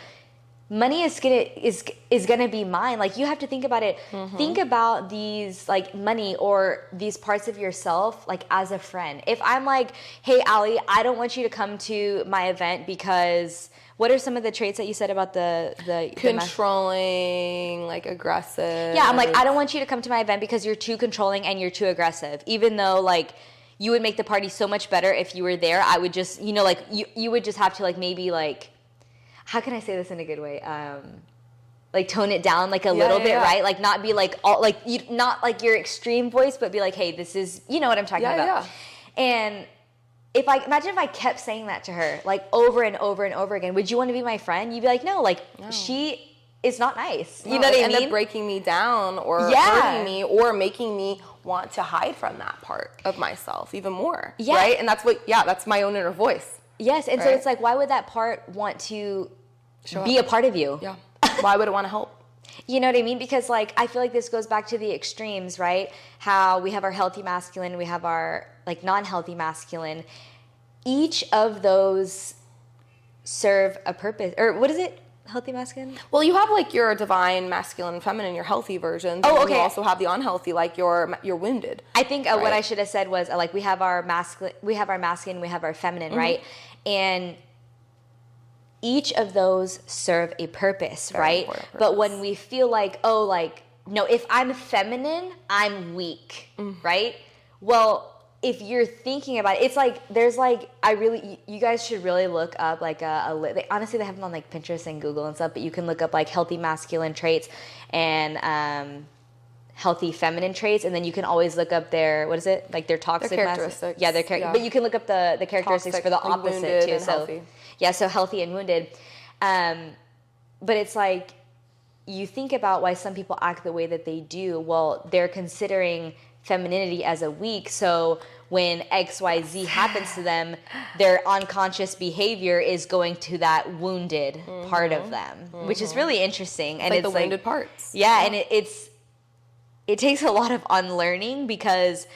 money is gonna be mine. Like, you have to think about it. Think about these like money or these parts of yourself like as a friend. If I'm like, hey Ally, I don't want you to come to my event because what are some of the traits that you said about the controlling, like aggressive? Yeah, I'm like, I don't want you to come to my event because you're too controlling and you're too aggressive. Even though like you would make the party so much better if you were there, I would just, like you would just have to like maybe like, how can I say this in a good way? Like tone it down like a little bit, right? Like not be like all like you, not like your extreme voice, but be like, hey, this is, you know what I'm talking about. Yeah. And imagine if I kept saying that to her like over and over and over again, would you want to be my friend? You'd be like, no, she is not nice. You know what I mean? End up breaking me down or hurting me or making me want to hide from that part of myself even more. Yeah. Right? And that's my own inner voice. Yes, and so it's like, why would that part want to be a part of you? Yeah. Why would it want to help? You know what I mean? Because like, I feel like this goes back to the extremes, right? How we have our healthy masculine, we have our like non-healthy masculine. Each of those serve a purpose. Or what is it? Healthy masculine? Well, you have like your divine masculine and feminine, your healthy versions. Oh, okay. You also have the unhealthy, like your wounded. I think what I should have said was like we have our masculine, we have our feminine, right? And each of those serve a purpose, right? But when we feel like, oh, like, no, if I'm feminine, I'm weak, right? Well, if you're thinking about it, it's like, there's like, you guys should really look up like honestly, they have them on like Pinterest and Google and stuff, but you can look up like healthy masculine traits and healthy feminine traits, and then you can always look up their, what is it? Like their toxic characteristics. Yeah, but you can look up the characteristics toxic, for the opposite too. So healthy. Yeah, so healthy and wounded. But it's like, you think about why some people act the way that they do. Well, they're considering femininity as a weak, so when XYZ happens to them, their unconscious behavior is going to that wounded part of them, which is really interesting. And it's the wounded parts. Yeah, and it takes a lot of unlearning because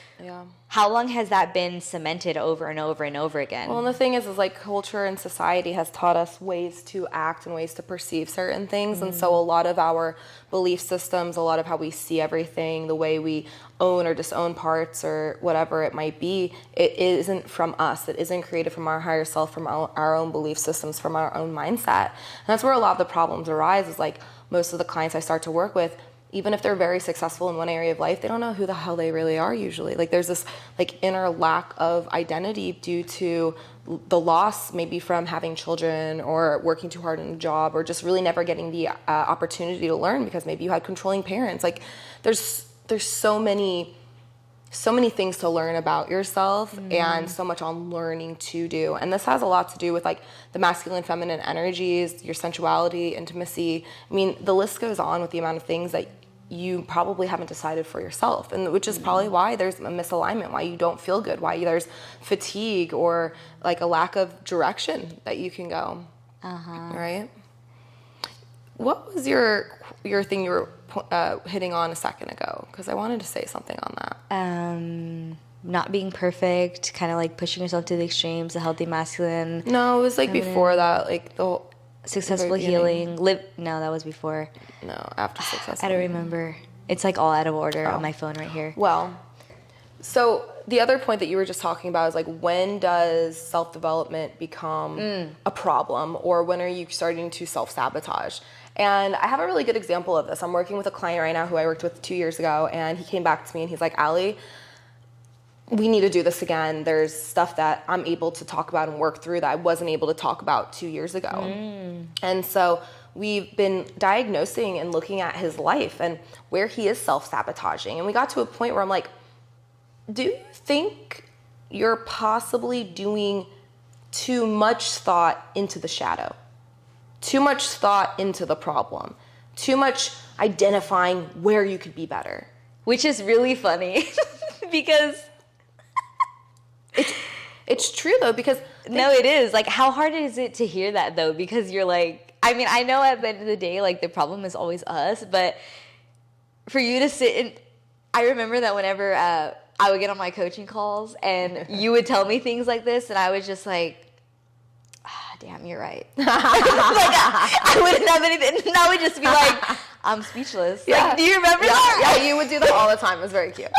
how long has that been cemented over and over and over again? Well, and the thing is like culture and society has taught us ways to act and ways to perceive certain things. And so a lot of our belief systems, a lot of how we see everything, the way we own or disown parts or whatever it might be, it isn't from us. It isn't created from our higher self, from our own belief systems, from our own mindset. And that's where a lot of the problems arise is like most of the clients I start to work with, even if they're very successful in one area of life, they don't know who the hell they really are usually. Like there's this like inner lack of identity due to the loss maybe from having children or working too hard in a job or just really never getting the opportunity to learn because maybe you had controlling parents. Like there's so many things to learn about yourself and so much on learning to do. And this has a lot to do with like the masculine, feminine energies, your sensuality, intimacy. I mean, the list goes on with the amount of things that you probably haven't decided for yourself, and which is probably why there's a misalignment, why you don't feel good, why there's fatigue or like a lack of direction that you can go. Right? What was your thing you were hitting on a second ago? Because I wanted to say something on that. Not being perfect, kind of like pushing yourself to the extremes, a healthy masculine. No, it was like before that, like the whole successful healing. No, that was before. No, after successful. I don't remember. It's like all out of order on my phone right here. Well, so the other point that you were just talking about is like, when does self-development become a problem, or when are you starting to self-sabotage? And I have a really good example of this. I'm working with a client right now who I worked with 2 years ago, and he came back to me and he's like, Ally, we need to do this again. There's stuff that I'm able to talk about and work through that I wasn't able to talk about 2 years ago. And so we've been diagnosing and looking at his life and where he is self-sabotaging. And we got to a point where I'm like, do you think you're possibly doing too much thought into the shadow? Too much thought into the problem? Too much identifying where you could be better? Which is really funny because... It's true though, because... No, it is. Like, how hard is it to hear that though? Because you're like... I mean, I know at the end of the day, like, the problem is always us, but for you to sit and... I remember that whenever I would get on my coaching calls and you would tell me things like this, and I was just like, damn, you're right. Like, I wouldn't have anything. And I would just be like, I'm speechless. Yeah. Like, do you remember that? Yeah, you would do that all the time. It was very cute.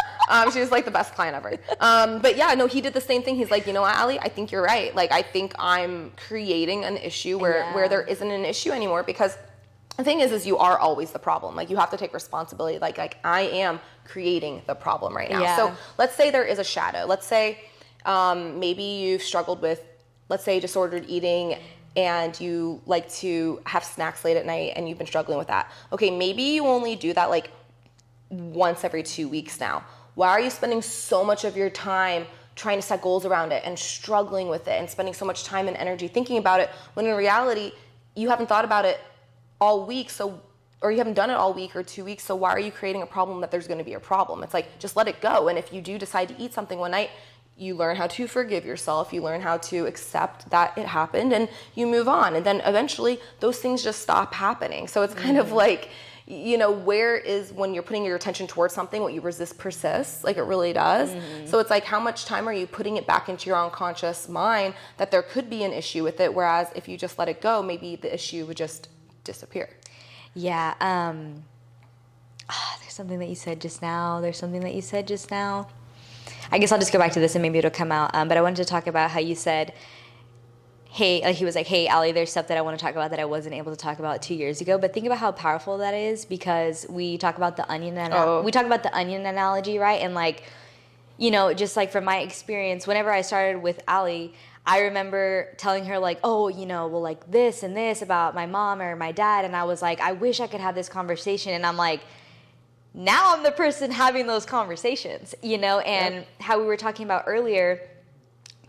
She was like the best client ever. But yeah, no, he did the same thing. He's like, you know what, Ally, I think you're right. Like, I think I'm creating an issue where there isn't an issue anymore, because the thing is you are always the problem. Like, you have to take responsibility. Like I am creating the problem right now. Yeah. So let's say there is a shadow. Let's say maybe you've struggled with, let's say, disordered eating, and you like to have snacks late at night and you've been struggling with that. Okay, maybe you only do that like once every 2 weeks now. Why are you spending so much of your time trying to set goals around it and struggling with it and spending so much time and energy thinking about it, when in reality you haven't thought about it all week, or you haven't done it all week or 2 weeks, so why are you creating a problem that there's going to be a problem? It's like, just let it go. And if you do decide to eat something one night, you learn how to forgive yourself, you learn how to accept that it happened, and you move on. And then eventually those things just stop happening. So it's kind of like, you know, where is, when you're putting your attention towards something, what you resist persists, like it really does. So it's like, how much time are you putting it back into your unconscious mind that there could be an issue with it, whereas if you just let it go, maybe the issue would just disappear. Yeah. There's something that you said just now. I guess I'll just go back to this and maybe it'll come out. But I wanted to talk about how you said, hey, like he was like, hey, Ally, there's stuff that I want to talk about that I wasn't able to talk about 2 years ago. But think about how powerful that is, because we talk about the onion analogy, right? And like, you know, just like from my experience, whenever I started with Ally, I remember telling her like, oh, you know, well, like this and this about my mom or my dad. And I was like, I wish I could have this conversation. And I'm like, now I'm the person having those conversations, you know? And how we were talking about earlier,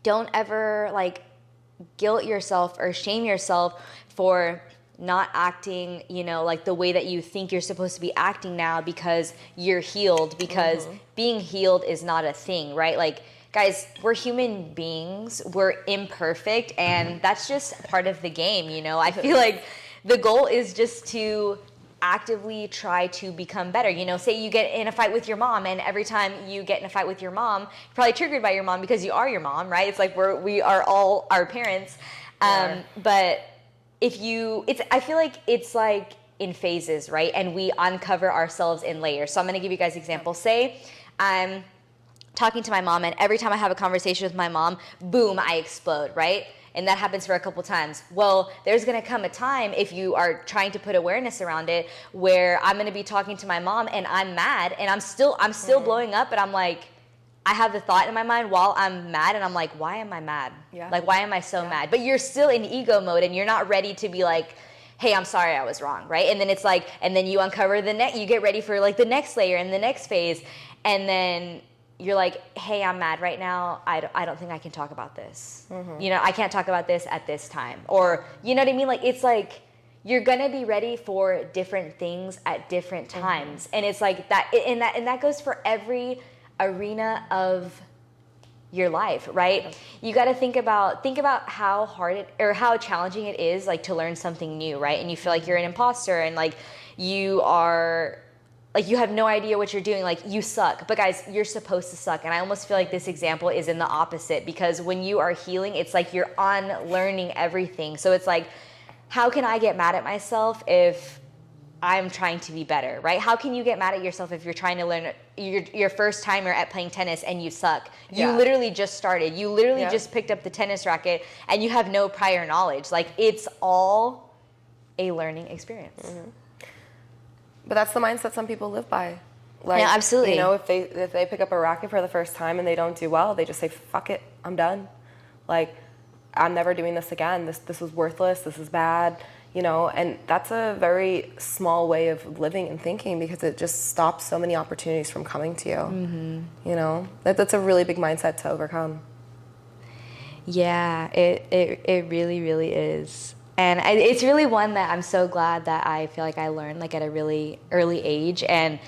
don't ever like guilt yourself or shame yourself for not acting, you know, like the way that you think you're supposed to be acting now because you're healed, because being healed is not a thing, right? Like, guys, we're human beings, we're imperfect, and that's just part of the game, you know? I feel like the goal is just to actively try to become better. You know, say you get in a fight with your mom, and every time you get in a fight with your mom, you're probably triggered by your mom because you are your mom, right? It's like we are all our parents. But I feel like it's like in phases, right? And we uncover ourselves in layers. So I'm going to give you guys examples. Say I'm talking to my mom, and every time I have a conversation with my mom, boom, I explode, right? And that happens for a couple times. Well, there's gonna come a time, if you are trying to put awareness around it, where I'm gonna be talking to my mom and I'm mad and I'm still blowing up, and I'm like, I have the thought in my mind while I'm mad, and I'm like, why am I mad? Yeah. Like, why am I so mad? But you're still in ego mode, and you're not ready to be like, hey, I'm sorry I was wrong, right? And then it's like, and then you uncover you get ready for like the next layer and the next phase, and then you're like, hey, I'm mad right now. I don't think I can talk about this. You know, I can't talk about this at this time. Or, you know what I mean? Like, it's like, you're gonna be ready for different things at different times. And it's like that, and that goes for every arena of your life, right? You got to think about how hard or how challenging it is, like, to learn something new, right? And you feel like you're an imposter, and like you have no idea what you're doing, like you suck. But guys, you're supposed to suck. And I almost feel like this example is in the opposite, because when you are healing, it's like you're unlearning everything. So it's like, how can I get mad at myself if I'm trying to be better, right? How can you get mad at yourself if you're trying to learn your first timer at playing tennis and you suck? You literally just started. You literally just picked up the tennis racket and you have no prior knowledge. Like, it's all a learning experience. But that's the mindset some people live by. Like, yeah, absolutely. You know, if they pick up a racket for the first time and they don't do well, they just say, fuck it, I'm done. Like, I'm never doing this again. This was worthless. This is bad. You know, and that's a very small way of living and thinking, because it just stops so many opportunities from coming to you. You know, that's a really big mindset to overcome. Yeah, it really, really is. And it's really one that I'm so glad that I feel like I learned, like, at a really early age. And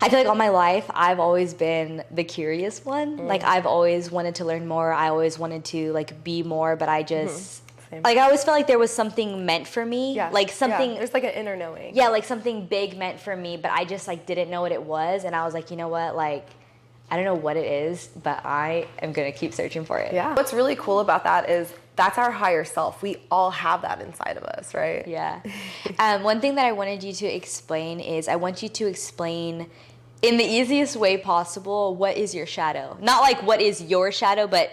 I feel like all my life I've always been the curious one. Like, I've always wanted to learn more. I always wanted to, like, be more, but I just... Like, I always felt like there was something meant for me. Yeah. Like, something... Yeah. There's, like, an inner knowing. Yeah, like, something big meant for me, but I just, like, didn't know what it was. And I was like, you know what? Like, I don't know what it is, but I am going to keep searching for it. Yeah. What's really cool about that is that's our higher self. We all have that inside of us, right? Yeah. One thing that I wanted you to explain is, I want you to explain in the easiest way possible, what is your shadow? Not like what is your shadow, but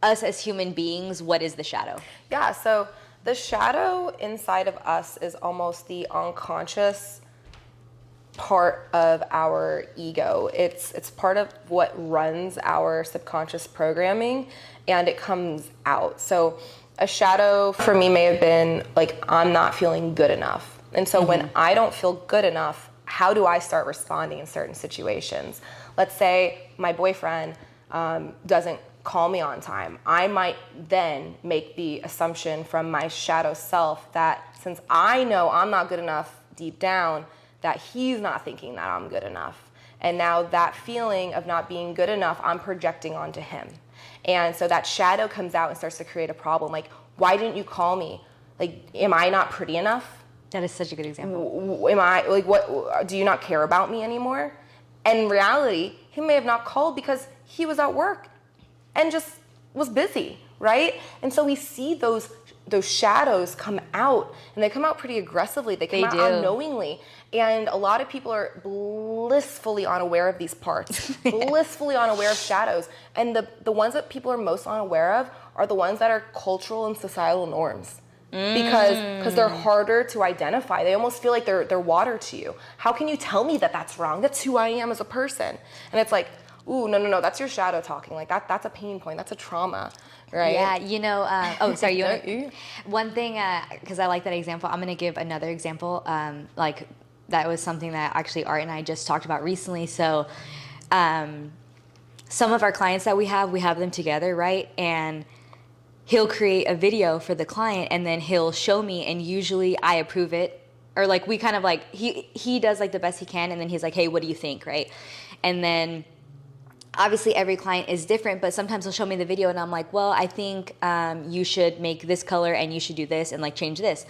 us as human beings, what is the shadow? Yeah, so the shadow inside of us is almost the unconscious part of our ego. It's part of what runs our subconscious programming, and it comes out. So a shadow for me may have been like, I'm not feeling good enough. And so when I don't feel good enough, how do I start responding in certain situations? Let's say my boyfriend doesn't call me on time. I might then make the assumption from my shadow self that since I know I'm not good enough deep down, that he's not thinking that I'm good enough. And now that feeling of not being good enough, I'm projecting onto him. And so that shadow comes out and starts to create a problem. Like, why didn't you call me? Like, am I not pretty enough? That is such a good example. Am I, like, what, do you not care about me anymore? And in reality, he may have not called because he was at work and just was busy, right? And so we see those shadows come out, and they come out pretty aggressively. They come out unknowingly. And a lot of people are blissfully unaware of these parts, blissfully unaware of shadows. And the ones that people are most unaware of are the ones that are cultural and societal norms. Because they're harder to identify. They almost feel like they're water to you. How can you tell me that that's wrong? That's who I am as a person. And it's like, ooh, no, that's your shadow talking. Like, that's a pain point. That's a trauma, right? Yeah, you know, oh, sorry, you want to, one thing, because I like that example, I'm going to give another example, like, that was something that actually Art and I just talked about recently. So, some of our clients that we have them together, right? And he'll create a video for the client, and then he'll show me, and usually I approve it, or like, we kind of like, he does like the best he can, and then he's like, hey, what do you think, right? And then obviously every client is different, but sometimes he'll show me the video and I'm like, well, I think you should make this color and you should do this and like change this.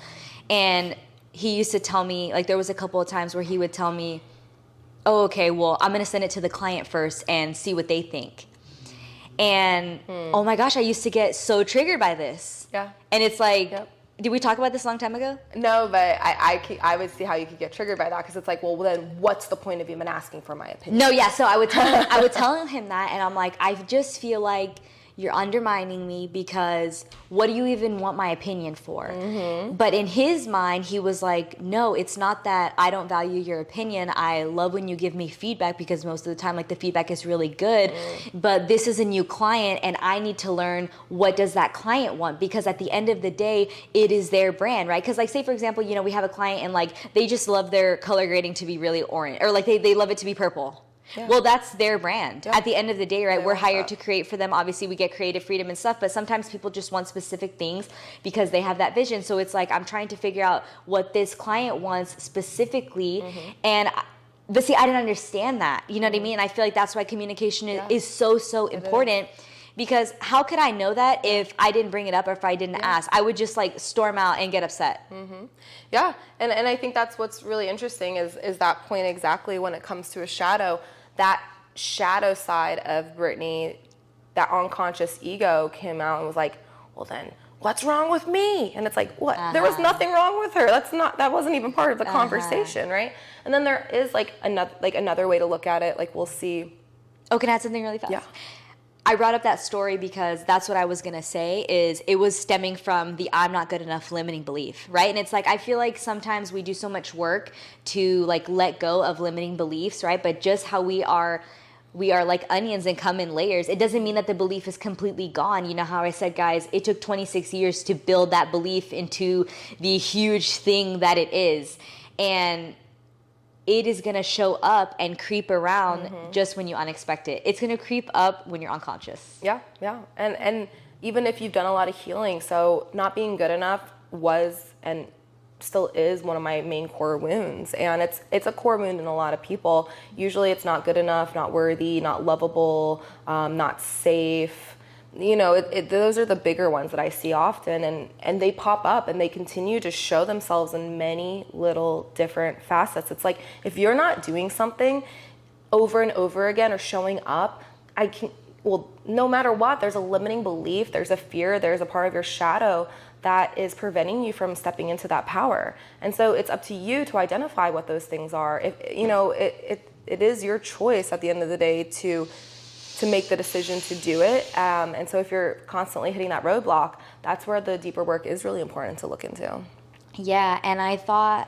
And he used to tell me, like, there was a couple of times where he would tell me, oh, okay, well, I'm going to send it to the client first and see what they think. And oh my gosh, I used to get so triggered by this. Yeah. And it's like, Did we talk about this a long time ago? No, but I would see how you could get triggered by that, because it's like, well, then what's the point of even asking for my opinion? No, yeah. So I would tell him that, and I'm like, I just feel like you're undermining me, because what do you even want my opinion for? But in his mind, he was like, no, it's not that I don't value your opinion. I love when you give me feedback, because most of the time, like, the feedback is really good. But this is a new client, and I need to learn, what does that client want? Because at the end of the day, it is their brand, right? Because, like, say for example, you know, we have a client and like they just love their color grading to be really orange, or like they love it to be purple. Yeah. Well, that's their brand. Yeah. At the end of the day, right, we're hired to create for them. Obviously, we get creative freedom and stuff, but sometimes people just want specific things because they have that vision. So it's like, I'm trying to figure out what this client wants specifically. But see, I didn't understand that. You know what I mean? I feel like that's why communication is so important. Because how could I know that if I didn't bring it up or if I didn't ask? I would just like storm out and get upset. Yeah, and I think that's what's really interesting is that point exactly when it comes to a shadow. That shadow side of Brittney, that unconscious ego came out and was like, well then, what's wrong with me? And it's like, what? There was nothing wrong with her. That wasn't even part of the conversation, right? And then there is like another way to look at it. Like, we'll see. Oh, can I add something really fast? Yeah. I brought up that story because that's what I was going to say, is it was stemming from the I'm not good enough limiting belief, right? And it's like, I feel like sometimes we do so much work to like let go of limiting beliefs, right? But just how we are like onions and come in layers. It doesn't mean that the belief is completely gone. You know how I said, guys, it took 26 years to build that belief into the huge thing that it is. And it is going to show up and creep around just when you unexpect it. It's going to creep up when you're unconscious. Yeah. And even if you've done a lot of healing, so not being good enough was and still is one of my main core wounds. And it's a core wound in a lot of people. Usually it's not good enough, not worthy, not lovable, not safe. You know, those are the bigger ones that I see often, and they pop up and they continue to show themselves in many little different facets. It's like, if you're not doing something over and over again or showing up, no matter what, there's a limiting belief, there's a fear, there's a part of your shadow that is preventing you from stepping into that power. And so it's up to you to identify what those things are. It is your choice at the end of the day to make the decision to do it. And so if you're constantly hitting that roadblock, that's where the deeper work is really important to look into. Yeah, and I thought,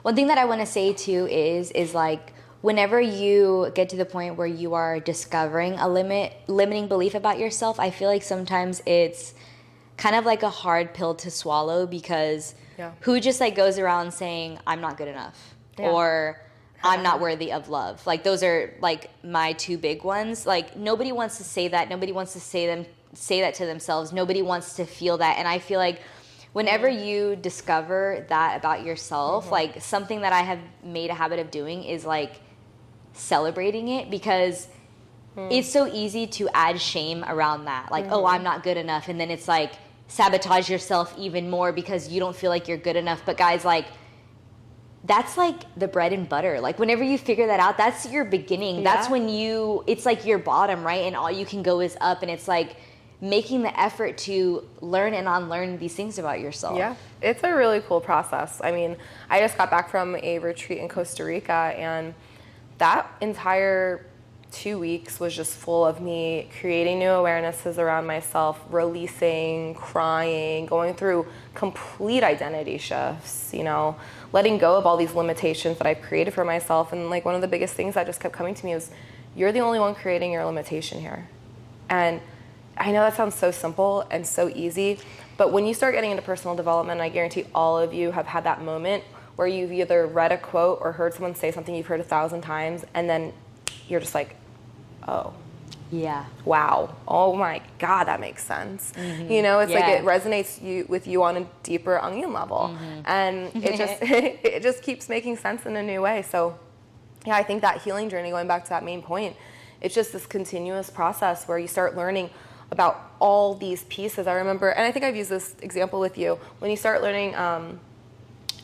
one thing that I want to say too is like, whenever you get to the point where you are discovering a limiting belief about yourself, I feel like sometimes it's kind of like a hard pill to swallow, because who just like goes around saying, I'm not good enough, or I'm not worthy of love. Like, those are like my two big ones. Like, nobody wants to say that. Nobody wants to say that to themselves. Nobody wants to feel that. And I feel like whenever you discover that about yourself, like, something that I have made a habit of doing is like celebrating it, because it's so easy to add shame around that. Like, oh, I'm not good enough. And then it's like sabotage yourself even more because you don't feel like you're good enough. But guys, like, that's like the bread and butter. Like, whenever you figure that out, that's your beginning. That's when it's like your bottom, right? And all you can go is up. And it's like making the effort to learn and unlearn these things about yourself. Yeah, it's a really cool process. I mean, I just got back from a retreat in Costa Rica, and that entire 2 weeks was just full of me creating new awarenesses around myself, releasing, crying, going through complete identity shifts, you know, letting go of all these limitations that I've created for myself. And like, one of the biggest things that just kept coming to me was, you're the only one creating your limitation here. And I know that sounds so simple and so easy, but when you start getting into personal development, I guarantee all of you have had that moment where you've either read a quote or heard someone say something you've heard 1,000 times, and then you're just like, oh. Yeah. Wow. Oh my God, that makes sense. You know, it's like it resonates with you on a deeper onion level. And it just keeps making sense in a new way. So yeah, I think that healing journey, going back to that main point, it's just this continuous process where you start learning about all these pieces. I remember, and I think I've used this example with you, when you start learning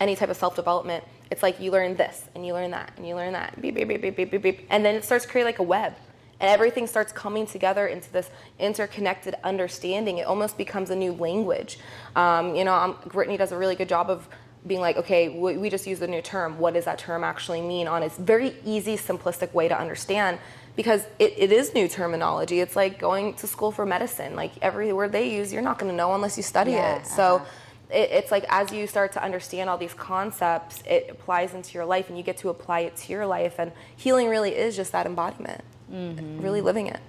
any type of self-development, it's like you learn this and you learn that and you learn that, beep, beep, beep, beep, beep, beep, beep. And then it starts to create like a web. and everything starts coming together into this interconnected understanding. It almost becomes a new language. Brittney does a really good job of being like, okay, we just use the new term. What does that term actually mean on a very easy, simplistic way to understand? Because it is new terminology. It's like going to school for medicine. Like every word they use, you're not going to know unless you study it. So it's like as you start to understand all these concepts, it applies into your life and you get to apply it to your life. And healing really is just that embodiment, really living it.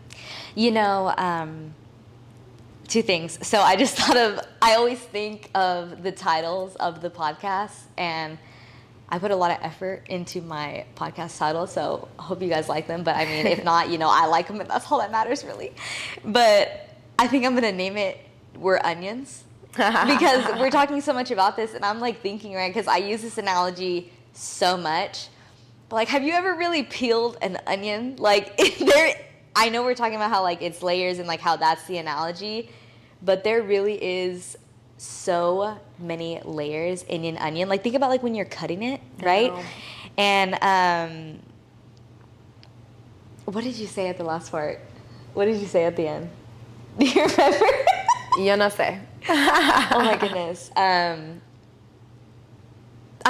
Two things. So I just I always think of the titles of the podcast, and I put a lot of effort into my podcast title, so I hope you guys like them. But I mean, if not, I like them, and that's all that matters, really. But I think I'm going to name it We're Onions, because we're talking so much about this, and I'm like thinking, right, because I use this analogy so much. But like, have you ever really peeled an onion? Like, I know we're talking about how like it's layers and like how that's the analogy, but there really is so many layers in an onion. Like think about like when you're cutting it, right? And what did you say at the last part? What did you say at the end? Do you remember? Yo no sé. Oh my goodness. I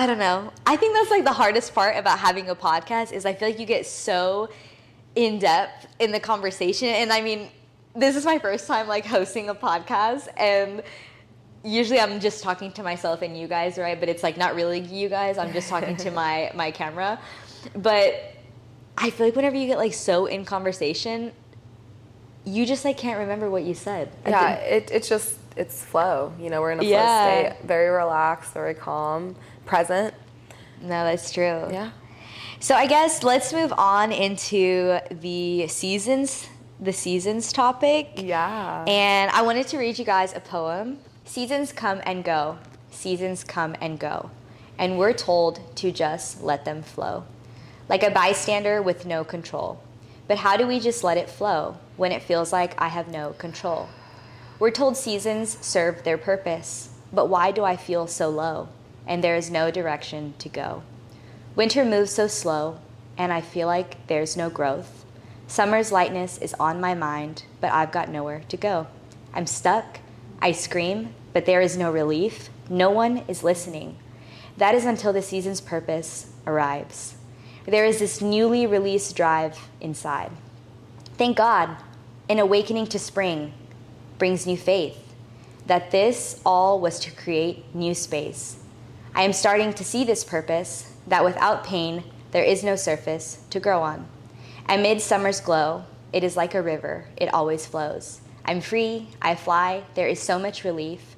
don't know. I think that's like the hardest part about having a podcast is I feel like you get so in depth in the conversation. And I mean, this is my first time like hosting a podcast, and usually I'm just talking to myself and you guys, right? But it's like not really you guys. I'm just talking to my camera. But I feel like whenever you get like so in conversation, you just like can't remember what you said. Yeah, it's flow. We're in a flow state, very relaxed, very calm, present. No, that's true. Yeah. So I guess let's move on into the seasons topic. Yeah. And I wanted to read you guys a poem. Seasons come and go. Seasons come and go. And we're told to just let them flow. Like a bystander with no control. But how do we just let it flow when it feels like I have no control? We're told seasons serve their purpose. But why do I feel so low? And there is no direction to go. Winter moves so slow, and I feel like there's no growth. Summer's lightness is on my mind, but I've got nowhere to go. I'm stuck. I scream, but there is no relief. No one is listening. That is until the season's purpose arrives. There is this newly released drive inside. Thank God, an awakening to spring brings new faith, that this all was to create new space. I am starting to see this purpose, that without pain, there is no surface to grow on. Amid summer's glow, it is like a river, it always flows. I'm free, I fly, there is so much relief.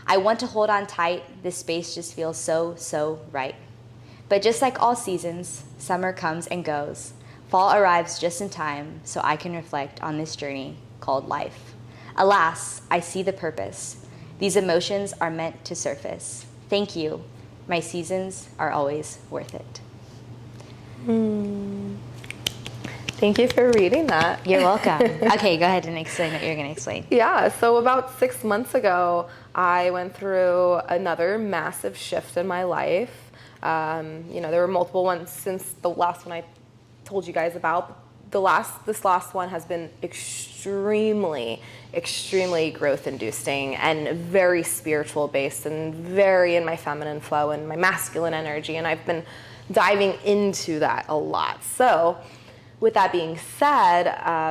I want to hold on tight, this space just feels so, so right. But just like all seasons, summer comes and goes. Fall arrives just in time, so I can reflect on this journey called life. Alas, I see the purpose. These emotions are meant to surface. Thank you. My seasons are always worth it. Thank you for reading that. You're welcome. Okay, go ahead and explain what you're going to explain. Yeah, so about 6 months ago, I went through another massive shift in my life. There were multiple ones since the last one I told you guys about. This last one has been extremely growth inducing and very spiritual based and very in my feminine flow and my masculine energy, and I've been diving into that a lot. So with that being said,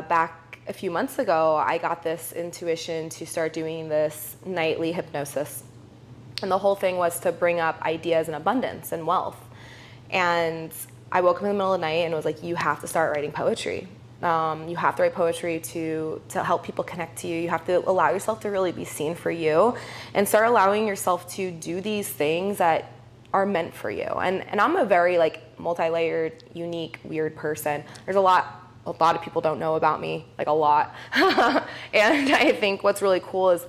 back a few months ago, I got this intuition to start doing this nightly hypnosis, and the whole thing was to bring up ideas and abundance and wealth. And I woke up in the middle of the night and was like, you have to start writing poetry. You have to write poetry to help people connect to you. You have to allow yourself to really be seen for you and start allowing yourself to do these things that are meant for you. And I'm a very like multi-layered, unique, weird person. There's a lot of people don't know about me, like a lot. And I think what's really cool is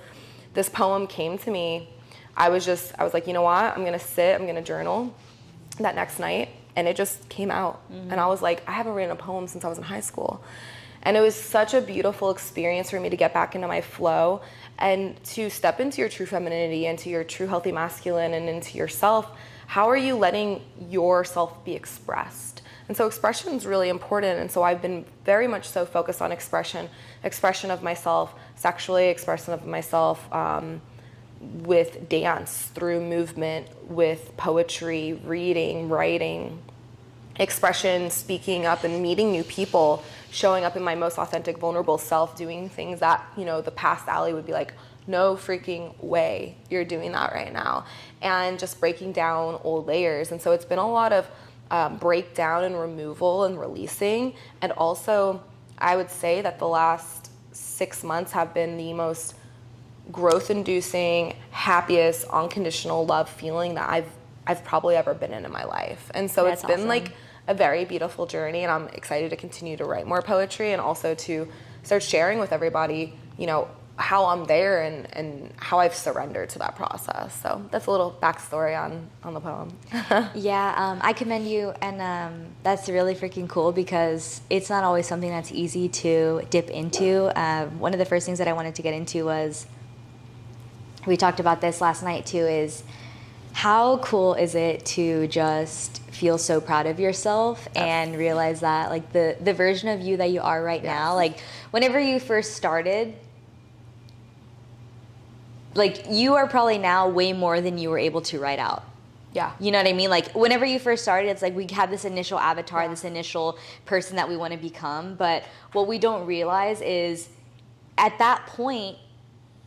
this poem came to me. I was like, you know what? I'm gonna journal that next night. And it just came out. And I was like, I haven't written a poem since I was in high school. And it was such a beautiful experience for me to get back into my flow and to step into your true femininity, into your true healthy masculine, and into yourself. How are you letting yourself be expressed? And so expression is really important. And so I've been very much so focused on expression of myself sexually, expression of myself with dance, through movement, with poetry, reading, writing, expression, speaking up and meeting new people, showing up in my most authentic, vulnerable self, doing things that, you know, the past Ally would be like, no freaking way you're doing that right now. And just breaking down old layers. And so it's been a lot of breakdown and removal and releasing. And also, I would say that the last 6 months have been the most growth-inducing, happiest, unconditional love feeling that I've probably ever been in my life. And so it's been awesome. like a very beautiful journey, and I'm excited to continue to write more poetry and also to start sharing with everybody, you know, how I'm there and how I've surrendered to that process. So that's a little backstory on the poem. Yeah, I commend you, and that's really freaking cool because it's not always something that's easy to dip into. One of the first things that I wanted to get into was, we talked about this last night too, is how cool is it to just feel so proud of yourself and realize that like the version of you that you are right now, like whenever you first started, like you are probably now way more than you were able to write out. Yeah. You know what I mean? Like whenever you first started, it's like we have this initial avatar, this initial person that we want to become. But what we don't realize is at that point,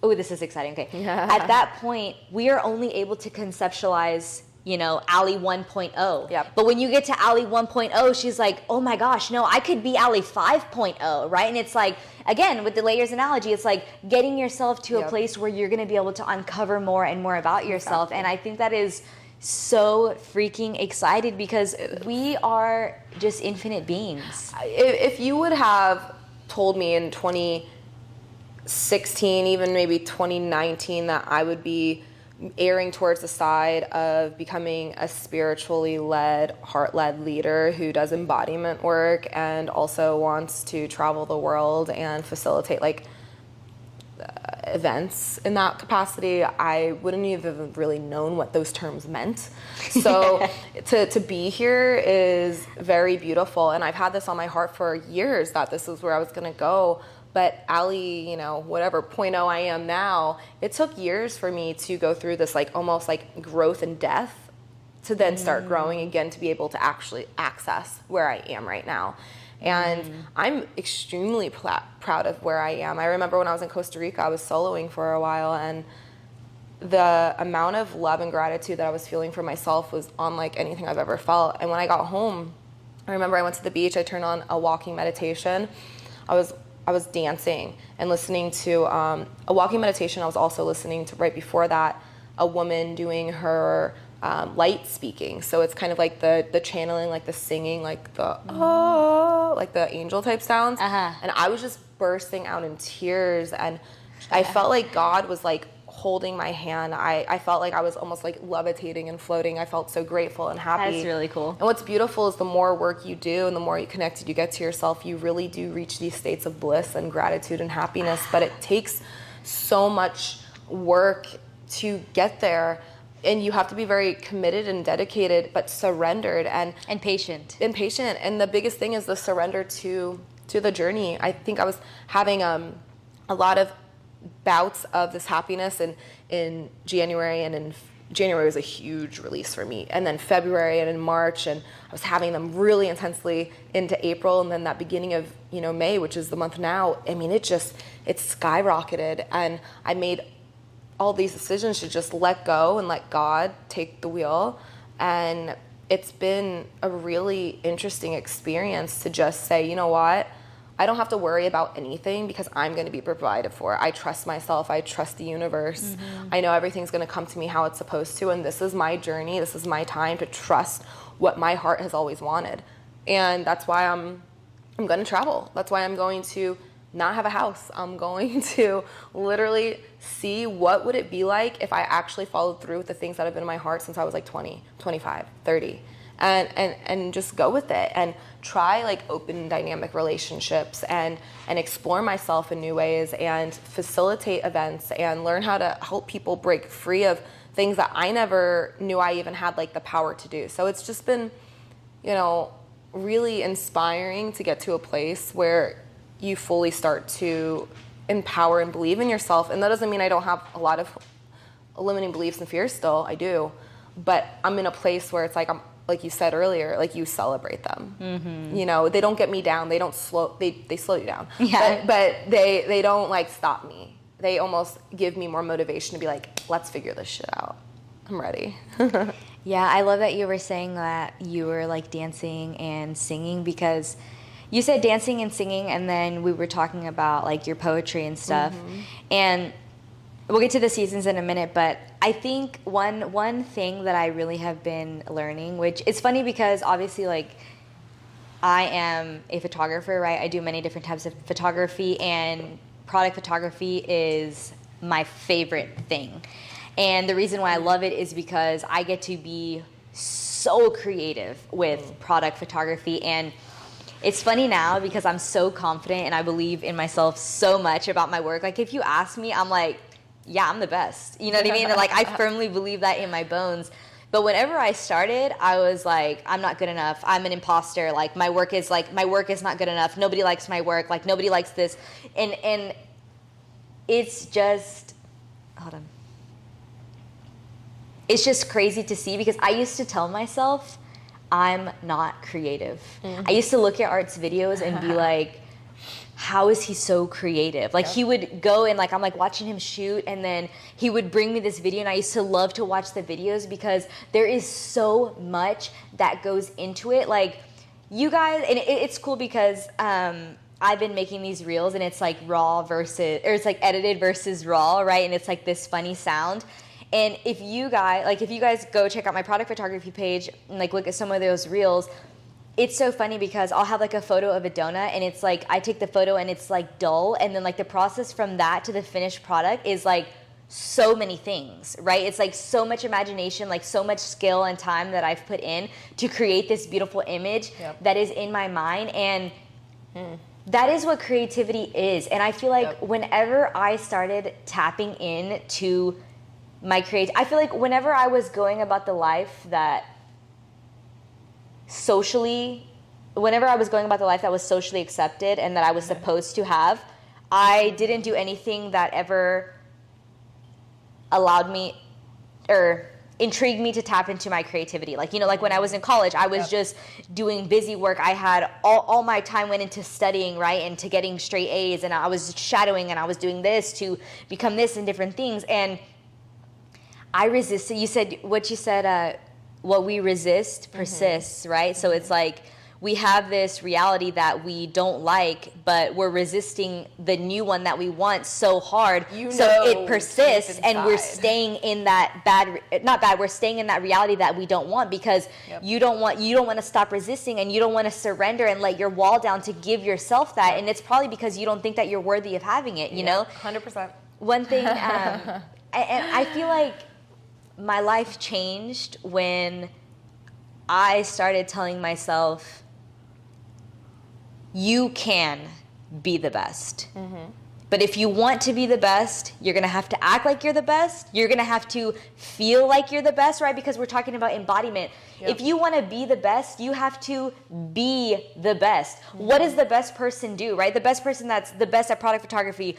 oh, this is exciting. Okay. At that point, we are only able to conceptualize, you know, Ally 1.0. Yep. But when you get to Ally 1.0, she's like, oh my gosh, no, I could be Ally 5.0, right? And it's like, again, with the layers analogy, it's like getting yourself to a place where you're going to be able to uncover more and more about yourself. And I think that is so freaking excited because we are just infinite beings. If you would have told me in 2016, even maybe 2019, that I would be erring towards the side of becoming a spiritually led, heart-led leader who does embodiment work and also wants to travel the world and facilitate like events in that capacity, I wouldn't even really known what those terms meant. So to be here is very beautiful, and I've had this on my heart for years that this is where I was going to go. But Ally, you know, whatever 0.0 I am now, it took years for me to go through this like almost like growth and death to then start growing again to be able to actually access where I am right now. And I'm extremely proud of where I am. I remember when I was in Costa Rica, I was soloing for a while, and the amount of love and gratitude that I was feeling for myself was unlike anything I've ever felt. And when I got home, I remember I went to the beach, I turned on a walking meditation. I was dancing and listening to a walking meditation. I was also listening to, right before that, a woman doing her light speaking. So it's kind of like the channeling, like the singing, like the like the angel type sounds. And I was just bursting out in tears, and I felt like God was like holding my hand. I felt like I was almost like levitating and floating. I felt so grateful and happy. That's really cool. And what's beautiful is the more work you do and the more you connected you get to yourself, you really do reach these states of bliss and gratitude and happiness. But it takes so much work to get there. And you have to be very committed and dedicated, but surrendered and patient. And the biggest thing is the surrender to the journey. I think I was having a lot of bouts of this happiness in January, and in January was a huge release for me, and then February and in March, and I was having them really intensely into April, and then that beginning of May, which is the month now. I mean, it skyrocketed, and I made all these decisions to just let go and let God take the wheel. And it's been a really interesting experience to just say, you know what, I don't have to worry about anything because I'm going to be provided for. I trust myself. I trust the universe. I know everything's going to come to me how it's supposed to. And this is my journey. This is my time to trust what my heart has always wanted. And that's why I'm going to travel. That's why I'm going to not have a house. I'm going to literally see what would it be like if I actually followed through with the things that have been in my heart since I was like 20, 25, 30. And just go with it and try like open dynamic relationships and explore myself in new ways and facilitate events and learn how to help people break free of things that I never knew I even had like the power to do. So it's just been, really inspiring to get to a place where you fully start to empower and believe in yourself. And that doesn't mean I don't have a lot of limiting beliefs and fears still. I do. But I'm in a place where it's like, I'm, like you said earlier, like you celebrate them. Mm-hmm. You know, they don't get me down. They don't slow, they slow you down. Yeah. But they don't like stop me. They almost give me more motivation to be like, let's figure this shit out. I'm ready. Yeah, I love that you were saying that you were like dancing and singing, because you said dancing and singing, and then we were talking about like your poetry and stuff. Mm-hmm. And we'll get to the seasons in a minute, but I think one thing that I really have been learning, which is funny because obviously like I am a photographer, right? I do many different types of photography, and product photography is my favorite thing. And the reason why I love it is because I get to be so creative with product photography. And it's funny now because I'm so confident and I believe in myself so much about my work. Like if you ask me, I'm like, yeah, I'm the best. You know what I mean? And like I firmly believe that in my bones. But whenever I started, I was like, I'm not good enough. I'm an imposter. Like my work is not good enough. Nobody likes my work. Like nobody likes this. And it's just, hold on. It's just crazy to see, because I used to tell myself I'm not creative. Mm-hmm. I used to look at Art's videos and be like, how is he so creative? Like he would go and like, I'm like watching him shoot, and then he would bring me this video, and I used to love to watch the videos because there is so much that goes into it. Like you guys, and it's cool because I've been making these reels, and it's like raw versus, or it's like edited versus raw, right? And it's like this funny sound. And if you guys go check out my product photography page and like look at some of those reels, it's so funny because I'll have like a photo of a donut, and it's like I take the photo and it's like dull, and then like the process from that to the finished product is like so many things, right? It's like so much imagination, like so much skill and time that I've put in to create this beautiful image that is in my mind. And that is what creativity is. And I feel like whenever I started tapping into my I feel like whenever I was going about the life that was socially accepted and that I was supposed to have, I didn't do anything that ever allowed me or intrigued me to tap into my creativity. Like, you know, like when I was in college, I was just doing busy work. I had all my time went into studying, right, and to getting straight A's, and I was shadowing, and I was doing this to become this and different things. And I resisted. What we resist persists, right? So it's like we have this reality that we don't like, but we're resisting the new one that we want so hard. So it persists, and we're staying in that we're staying in that reality that we don't want, because you don't want to stop resisting, and you don't want to surrender and let your wall down to give yourself that. And it's probably because you don't think that you're worthy of having it, you know? 100%. One thing, and I feel like my life changed when I started telling myself, you can be the best. Mm-hmm. But if you want to be the best, you're going to have to act like you're the best. You're going to have to feel like you're the best, right? Because we're talking about embodiment. Yep. If you want to be the best, you have to be the best. Mm-hmm. What does the best person do, right? The best person that's the best at product photography,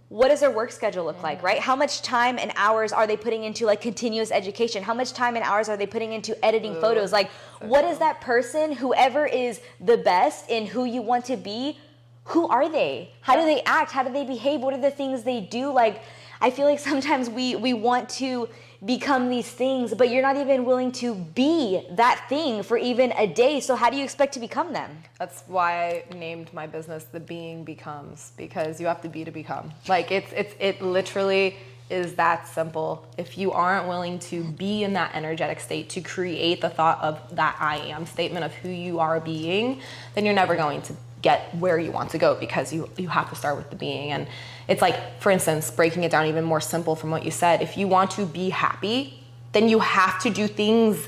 what does their work schedule look like, right? How much time and hours are they putting into like continuous education? How much time and hours are they putting into editing photos? Like, what is that person, whoever is the best in who you want to be, who are they? How do they act? How do they behave? What are the things they do? Like, I feel like sometimes we want to become these things, but you're not even willing to be that thing for even a day. So how do you expect to become them? That's why I named my business The Being Becomes, because you have to be to become. Like it literally is that simple. If you aren't willing to be in that energetic state, to create the thought of that I am statement of who you are being, then you're never going to get where you want to go, because you have to start with the being. And it's like, for instance, breaking it down even more simple from what you said, if you want to be happy, then you have to do things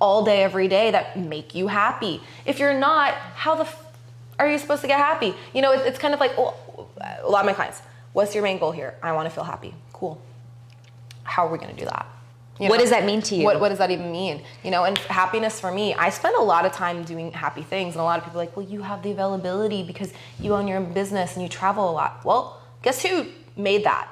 all day, every day that make you happy. If you're not, how are you supposed to get happy? You know, it's kind of like, a lot of my clients, what's your main goal here? I want to feel happy. Cool. How are we going to do that? What does that mean to you? What does that even mean? You know, and happiness for me, I spend a lot of time doing happy things, and a lot of people are like, well, you have the availability because you own your own business and you travel a lot. Well, guess who made that?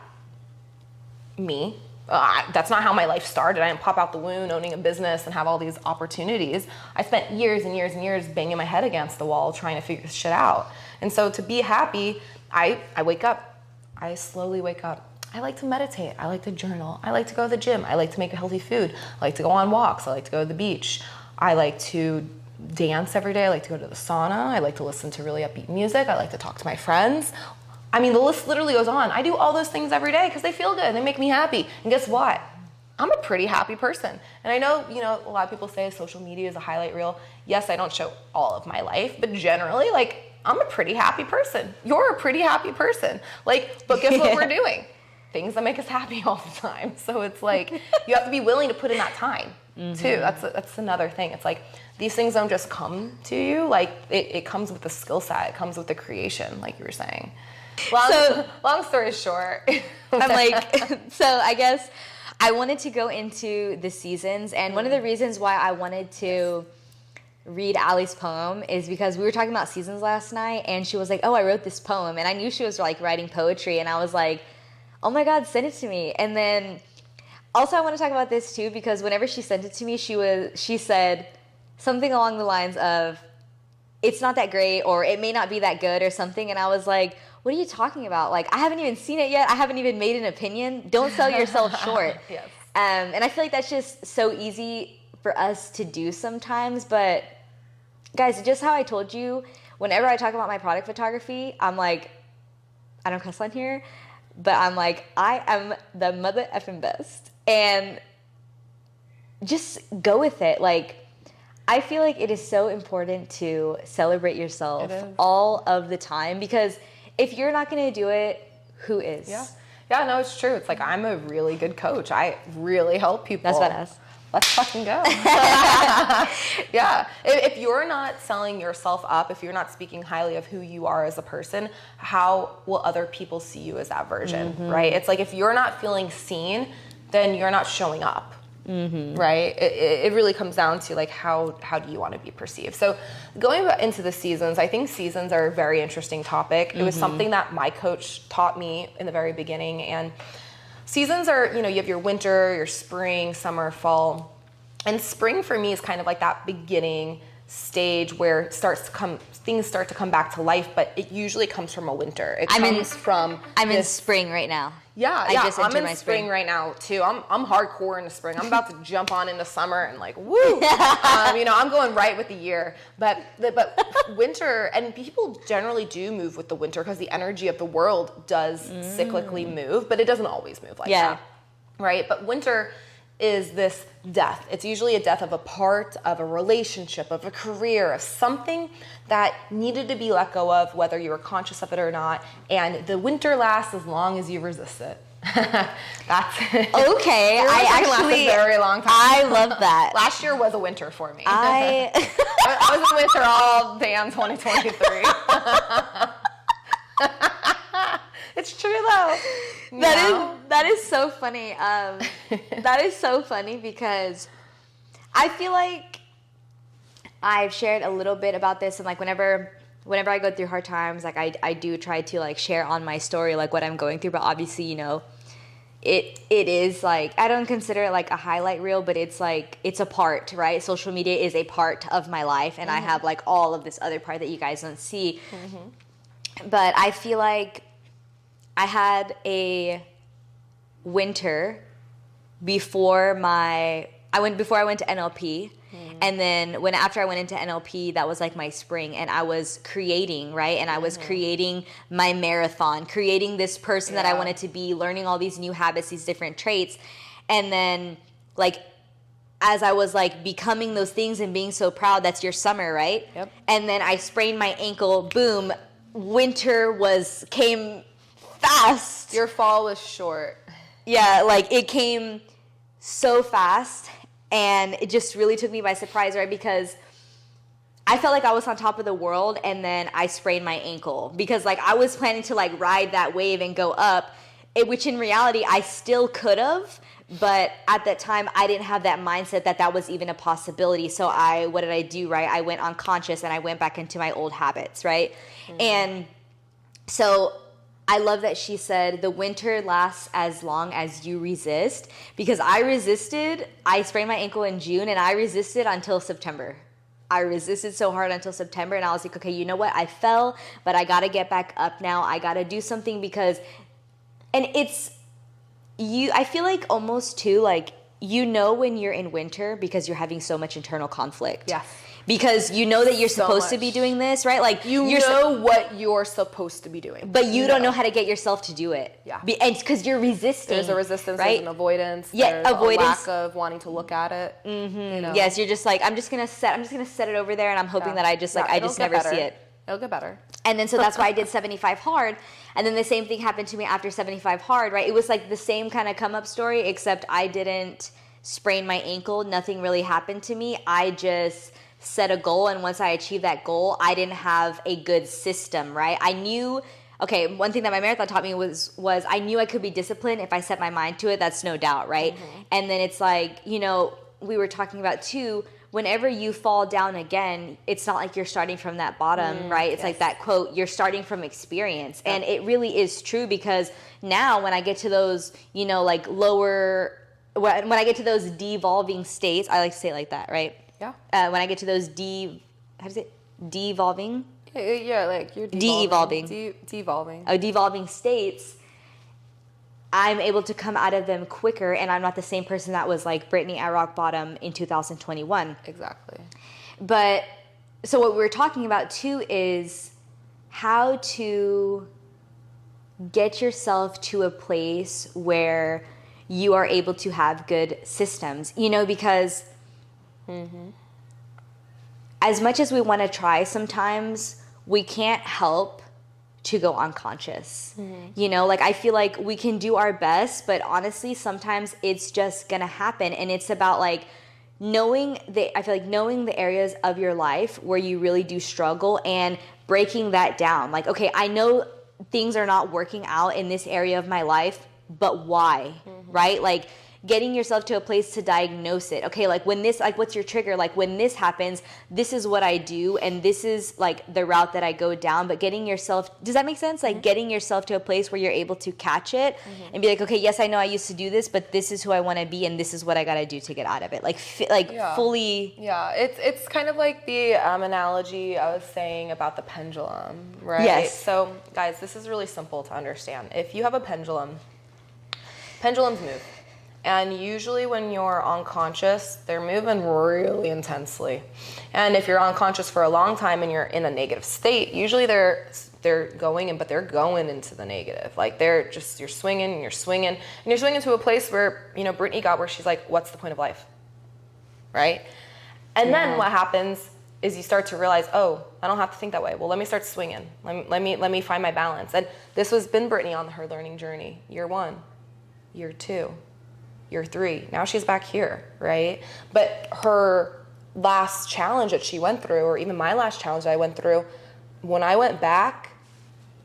Me. That's not how my life started. I didn't pop out the womb owning a business and have all these opportunities. I spent years and years and years banging my head against the wall trying to figure this shit out. And so to be happy, I wake up. I slowly wake up. I like to meditate. I like to journal. I like to go to the gym. I like to make healthy food. I like to go on walks. I like to go to the beach. I like to dance every day. I like to go to the sauna. I like to listen to really upbeat music. I like to talk to my friends. I mean, the list literally goes on. I do all those things every day because they feel good. They make me happy. And guess what? I'm a pretty happy person. And I know, you know, a lot of people say social media is a highlight reel. Yes, I don't show all of my life, but generally, like, I'm a pretty happy person. You're a pretty happy person. Like, but guess what we're doing? Things that make us happy all the time. So it's like, you have to be willing to put in that time too. That's another thing. It's like, these things don't just come to you. Like, it comes with the skill set. It comes with the creation, like you were saying. Long story short. I'm like, so I guess I wanted to go into the seasons, and one of the reasons why I wanted to read Ally's poem is because we were talking about seasons last night, and she was like, oh, I wrote this poem, and I knew she was like writing poetry, and I was like, oh my God, send it to me. And then also I want to talk about this too, because whenever she sent it to me, she said something along the lines of, it's not that great, or it may not be that good, or something. And I was like, what are you talking about? Like, I haven't even seen it yet. I haven't even made an opinion. Don't sell yourself short. Yes. And I feel like that's just so easy for us to do sometimes. But guys, just how I told you, whenever I talk about my product photography, I'm like, I don't cuss on here, but I'm like, I am the mother effing best. And just go with it. Like, I feel like it is so important to celebrate yourself all of the time, because if you're not going to do it, who is? Yeah, no, it's true. It's like, I'm a really good coach. I really help people. That's badass. Let's fucking go. Yeah. If you're not selling yourself up, if you're not speaking highly of who you are as a person, how will other people see you as that version, right? It's like, if you're not feeling seen, then you're not showing up, right? It really comes down to like, how do you want to be perceived? So going into the seasons, I think seasons are a very interesting topic. It was something that my coach taught me in the very beginning, and seasons are, you know, you have your winter, your spring, summer, fall. And spring for me is kind of like that beginning stage where things start to come back to life, but it usually comes from a winter. I'm in spring right now. Yeah, I'm in spring right now too. I'm hardcore into spring. I'm about to jump on into summer and like, woo! You know, I'm going right with the year. But winter, and people generally do move with the winter because the energy of the world does cyclically move, but it doesn't always move like that, right? But winter is this death. It's usually a death of a part of a relationship, of a career, of something that needed to be let go of, whether you were conscious of it or not. And the winter lasts as long as you resist it. That's it. Okay, I actually lasts a very long time. I love that. Last year was a winter for me. I was in winter all damn 2023. It's true though. That is so funny. That is so funny because I feel like I've shared a little bit about this, and like whenever I go through hard times, like I do try to like share on my story like what I'm going through, but obviously, you know, it is like, I don't consider it like a highlight reel, but it's like, it's a part, right? Social media is a part of my life, and I have like all of this other part that you guys don't see. But I feel like I had a winter before I went to NLP, and then after I went into NLP, that was like my spring, and I was creating, right? And I was creating my marathon, creating this person that I wanted to be, learning all these new habits, these different traits. And then like, as I was like becoming those things and being so proud, that's your summer, right? Yep. And then I sprained my ankle, boom, winter came fast. Your fall was short. Yeah, like it came so fast, and it just really took me by surprise, right? Because I felt like I was on top of the world, and then I sprained my ankle because like I was planning to like ride that wave and go up, which in reality I still could have, But at that time, I didn't have that mindset that was even a possibility. So what did I do, right? I went unconscious and I went back into my old habits, right? And so I love that she said the winter lasts as long as you resist, because I resisted. I sprained my ankle in June and I resisted until September. I resisted so hard until September, and I was like, okay, you know what? I fell, but I got to get back up now. I got to do something because, and I feel like almost too, like, when you're in winter because you're having so much internal conflict. Yes. Because you know that you're supposed to be doing this, right? Like you know what you're supposed to be doing, but you don't know how to get yourself to do it. Yeah, and because you're resisting. There's a resistance, right? There's an avoidance. Yeah, there's avoidance. A lack of wanting to look at it. Yes, you're just like, I'm just gonna set it over there, and I'm hoping that I just never see it. It'll get better. And then so that's why I did 75 hard, and then the same thing happened to me after 75 hard, right? It was like the same kind of come up story, except I didn't sprain my ankle. Nothing really happened to me. I just set a goal, and once I achieved that goal, I didn't have a good system, right? I knew, okay, one thing that my marathon taught me was I knew I could be disciplined if I set my mind to it. That's no doubt, right? And then it's like, we were talking about too, whenever you fall down again, it's not like you're starting from that bottom, right? It's like that quote, you're starting from experience. And it really is true, because now when I get to those, like lower, when I get to those devolving states, I like to say it like that, right? Yeah. When I get to those devolving? Yeah, like you're de-evolving. Devolving. Devolving states, I'm able to come out of them quicker, and I'm not the same person that was like Brittney at rock bottom in 2021. Exactly. But so what we were talking about too is how to get yourself to a place where you are able to have good systems, because as much as we want to try, sometimes we can't help to go unconscious. Like I feel like we can do our best, but honestly, sometimes it's just gonna happen. And it's about like knowing the areas of your life where you really do struggle and breaking that down. Like, okay, I know things are not working out in this area of my life, but why? Right? Like getting yourself to a place to diagnose it. Okay, like when this, like what's your trigger? Like when this happens, this is what I do, and this is like the route that I go down. But getting yourself, does that make sense? Like getting yourself to a place where you're able to catch it and be like, okay, yes, I know I used to do this, but this is who I want to be, and this is what I got to do to get out of it. Like, fully. Yeah, it's kind of like the analogy I was saying about the pendulum, right? Yes. So guys, this is really simple to understand. If you have a pendulums move. And usually when you're unconscious, they're moving really intensely. And if you're unconscious for a long time and you're in a negative state, usually they're going into the negative. Like you're swinging and you're swinging to a place where, Brittney got where she's like, what's the point of life? Right? And then what happens is you start to realize, oh, I don't have to think that way. Well, let me start swinging. Let me find my balance. And this has been Brittney on her learning journey. Year 1, year 2. Year 3, now she's back here, right? But her last challenge that she went through, or even my last challenge that I went through, when I went back,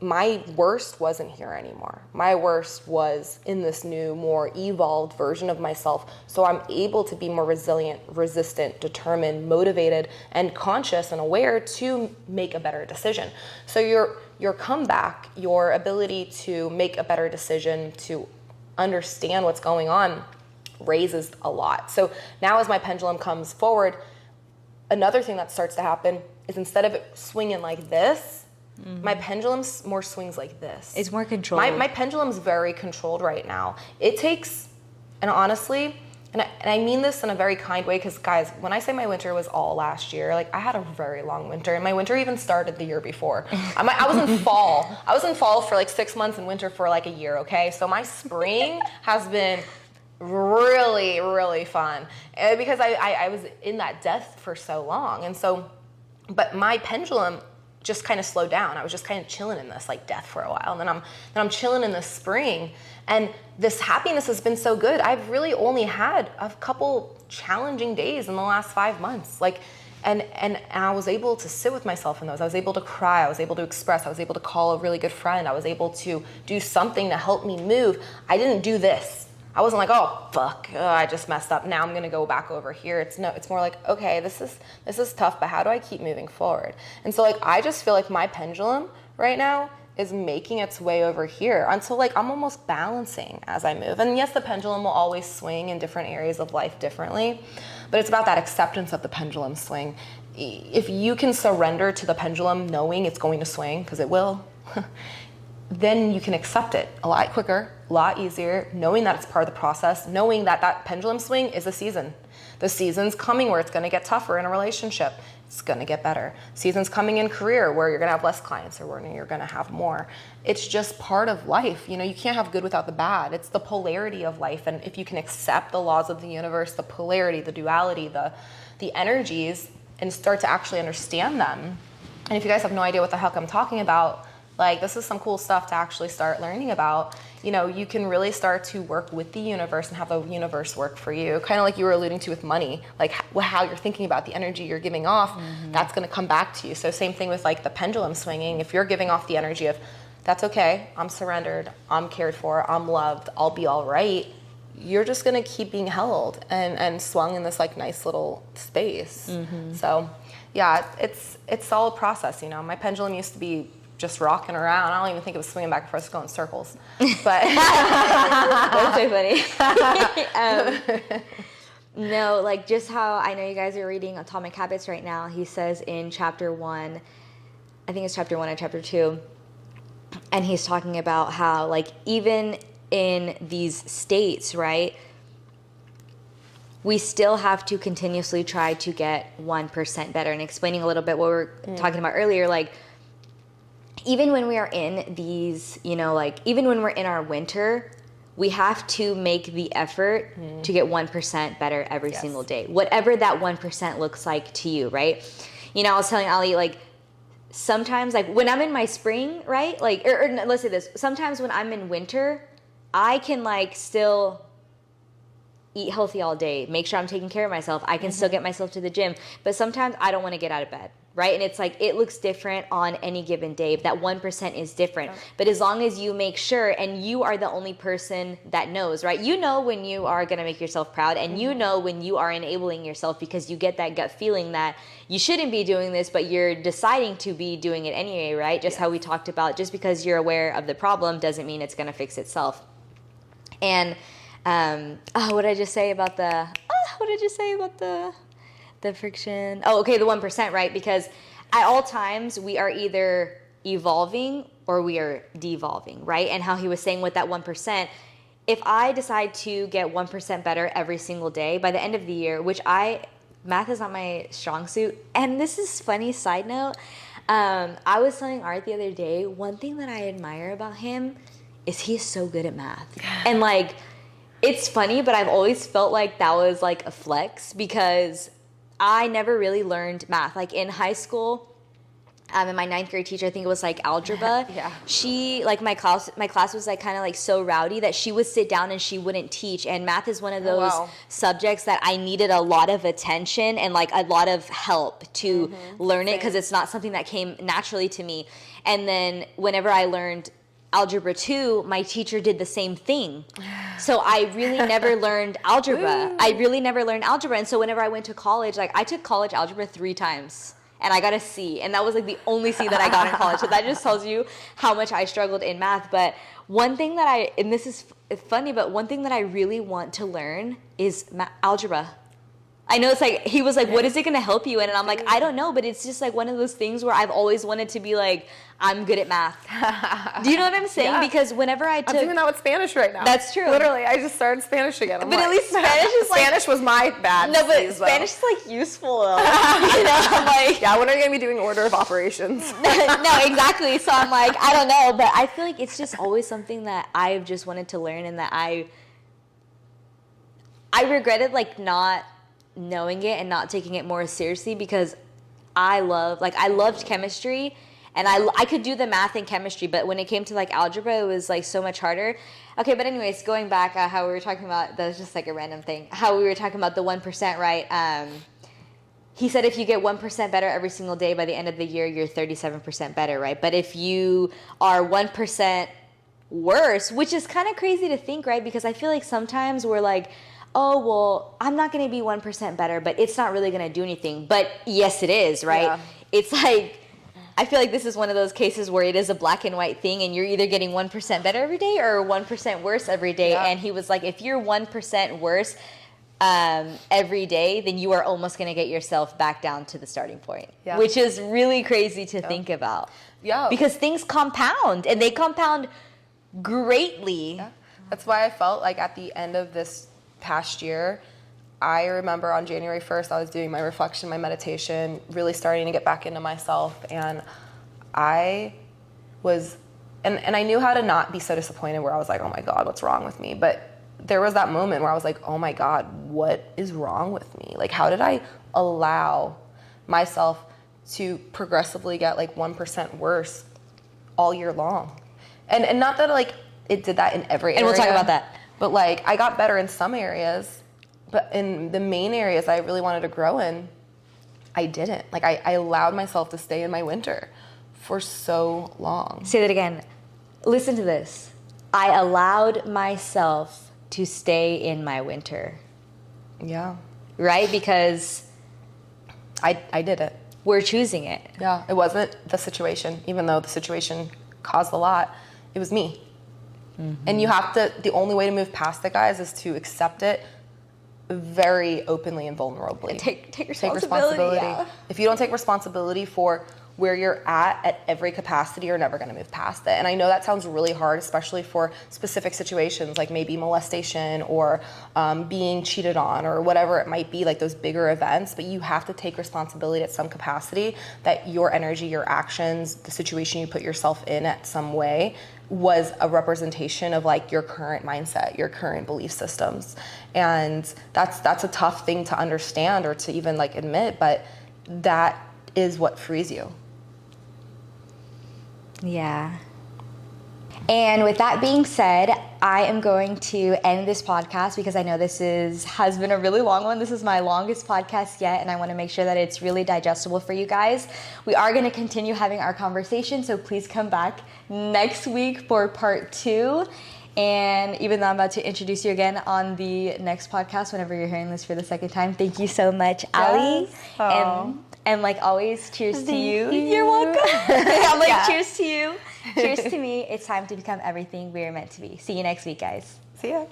my worst wasn't here anymore. My worst was in this new, more evolved version of myself. So I'm able to be more resilient, resistant, determined, motivated, and conscious and aware to make a better decision. So your comeback, your ability to make a better decision, to understand what's going on, raises a lot. So now as my pendulum comes forward, another thing that starts to happen is instead of it swinging like this, my pendulum's more swings like this. It's more controlled. My pendulum's very controlled right now. It takes, and honestly, and I mean this in a very kind way, because guys, when I say my winter was all last year, like I had a very long winter, and my winter even started the year before. I was in fall. I was in fall for like 6 months and winter for like a year, okay? So my spring has been really, really fun because I was in that death for so long. And so, but my pendulum just kind of slowed down. I was just kind of chilling in this like death for a while. And then I'm chilling in this spring, and this happiness has been so good. I've really only had a couple challenging days in the last 5 months. Like, and I was able to sit with myself in those. I was able to cry. I was able to express. I was able to call a really good friend. I was able to do something to help me move. I didn't do this. I wasn't like, oh, fuck, I just messed up. Now I'm going to go back over here. It's more like, okay, this is tough, but how do I keep moving forward? And so like, I just feel like my pendulum right now is making its way over here until like I'm almost balancing as I move. And yes, the pendulum will always swing in different areas of life differently, but it's about that acceptance of the pendulum swing. If you can surrender to the pendulum knowing it's going to swing, because it will, then you can accept it a lot quicker, a lot easier, knowing that it's part of the process, knowing that that pendulum swing is a season. The season's coming where it's going to get tougher in a relationship. It's going to get better. Season's coming in career where you're going to have less clients or where you're going to have more. It's just part of life. You know, you can't have good without the bad. It's the polarity of life. And if you can accept the laws of the universe, the polarity, the duality, the energies, and start to actually understand them. And if you guys have no idea what the heck I'm talking about, like, this is some cool stuff to actually start learning about. You know, you can really start to work with the universe and have the universe work for you. Kind of like you were alluding to with money, like how you're thinking about the energy you're giving off, that's going to come back to you. So same thing with like the pendulum swinging. If you're giving off the energy of, that's okay, I'm surrendered, I'm cared for, I'm loved, I'll be all right, you're just going to keep being held and swung in this like nice little space. So yeah, it's all a process. You know, my pendulum used to be just rocking around. I don't even think it was swinging back and forth, going in circles. But that's so funny. No, like just how I know you guys are reading Atomic Habits right now. He says in chapter 1, I think it's chapter 1 or chapter 2, and he's talking about how like even in these states, right, we still have to continuously try to get 1% better. And explaining a little bit what we were talking about earlier, like even when we are in these, you know, like even when we're in our winter, we have to make the effort to get 1% better every single day. Whatever that 1% looks like to you, right? You know, I was telling Ali, like, sometimes, like, when I'm in my spring, right? Like, or let's say this. Sometimes when I'm in winter, I can, like, still eat healthy all day, make sure I'm taking care of myself. I can still get myself to the gym. But sometimes I don't want to get out of bed, right? And it's like, it looks different on any given day. That 1% is different. But as long as you make sure, and you are the only person that knows, right? You know when you are going to make yourself proud, and you know when you are enabling yourself, because you get that gut feeling that you shouldn't be doing this, but you're deciding to be doing it anyway, right? Just how we talked about, just because you're aware of the problem doesn't mean it's going to fix itself. And what did I just say about the friction? Oh, okay, the 1%, right? Because at all times we are either evolving or we are devolving, right? And how he was saying with that 1%, if I decide to get 1% better every single day by the end of the year, which math is not my strong suit. And this is funny side note. I was telling Art the other day, one thing that I admire about him is he is so good at math. And like, it's funny, but I've always felt like that was like a flex, because I never really learned math. Like in high school, and my 9th grade teacher, I think it was like algebra. She, like my class was like kind of like so rowdy that she would sit down and she wouldn't teach. And math is one of those subjects that I needed a lot of attention and like a lot of help to learn it, because it's not something that came naturally to me. And then whenever I learned Algebra 2, my teacher did the same thing. So I really never learned algebra. And so whenever I went to college, like I took college algebra 3 times and I got a C. And that was like the only C that I got in college. So that just tells you how much I struggled in math. But one thing that and this is funny, but one thing that I really want to learn is algebra. I know it's like, he was like, what is it going to help you in? And I'm like, I don't know, but it's just like one of those things where I've always wanted to be like, I'm good at math. Do you know what I'm saying? Yeah. Because whenever I'm doing that with Spanish right now. That's true. Literally, I just started Spanish again. But at least Spanish is like... Spanish was my bad. No, but Spanish is like useful though. You know, I'm like... Yeah, when are you going to be doing order of operations? No, exactly. So I'm like, I don't know, but I feel like it's just always something that I've just wanted to learn, and that I regretted like not knowing it and not taking it more seriously, because I loved chemistry, and I could do the math and chemistry, but when it came to like algebra, it was like so much harder. Okay, but anyways, going back, how we were talking about, that was just like a random thing, how we were talking about the 1%, right? He said if you get 1% better every single day, by the end of the year, you're 37% better, right? But if you are 1% worse, which is kind of crazy to think, right? Because I feel like sometimes we're like, oh, well, I'm not going to be 1% better, but it's not really going to do anything. But yes, it is, right? Yeah. It's like, I feel like this is one of those cases where it is a black and white thing, and you're either getting 1% better every day or 1% worse every day. Yeah. And he was like, if you're 1% worse every day, then you are almost going to get yourself back down to the starting point, which is really crazy to think about. Yeah. Because things compound, and they compound greatly. Yeah. That's why I felt like at the end of this past year, I remember on January 1st, I was doing my reflection, my meditation, really starting to get back into myself. And I was, and I knew how to not be so disappointed where I was like, oh my God, what's wrong with me? But there was that moment where I was like, oh my God, what is wrong with me? Like, how did I allow myself to progressively get like 1% worse all year long? And not that like it did that in every area. And we'll talk about that. But like I got better in some areas, but in the main areas I really wanted to grow in, I didn't. Like I allowed myself to stay in my winter for so long. Say that again. Listen to this. I allowed myself to stay in my winter. Yeah. Right? Because I did it. We're choosing it. Yeah. It wasn't the situation, even though the situation caused a lot. It was me. Mm-hmm. And you have to, the only way to move past it, guys, is to accept it very openly and vulnerably. And take responsibility. Yeah. If you don't take responsibility for where you're at every capacity, you're never going to move past it. And I know that sounds really hard, especially for specific situations like maybe molestation or being cheated on or whatever it might be, like those bigger events. But you have to take responsibility at some capacity that your energy, your actions, the situation you put yourself in at some way was a representation of like your current mindset, your current belief systems. And that's a tough thing to understand or to even like admit, but that is what frees you. Yeah. And with that being said, I am going to end this podcast because I know this has been a really long one. This is my longest podcast yet, and I want to make sure that it's really digestible for you guys. We are going to continue having our conversation, so please come back next week for part 2. And even though I'm about to introduce you again on the next podcast, whenever you're hearing this for the second time, thank you so much, Ally. And like always, cheers to you. You're welcome. I'm like, cheers to you. Cheers to me. It's time to become everything we are meant to be. See you next week, guys. See ya.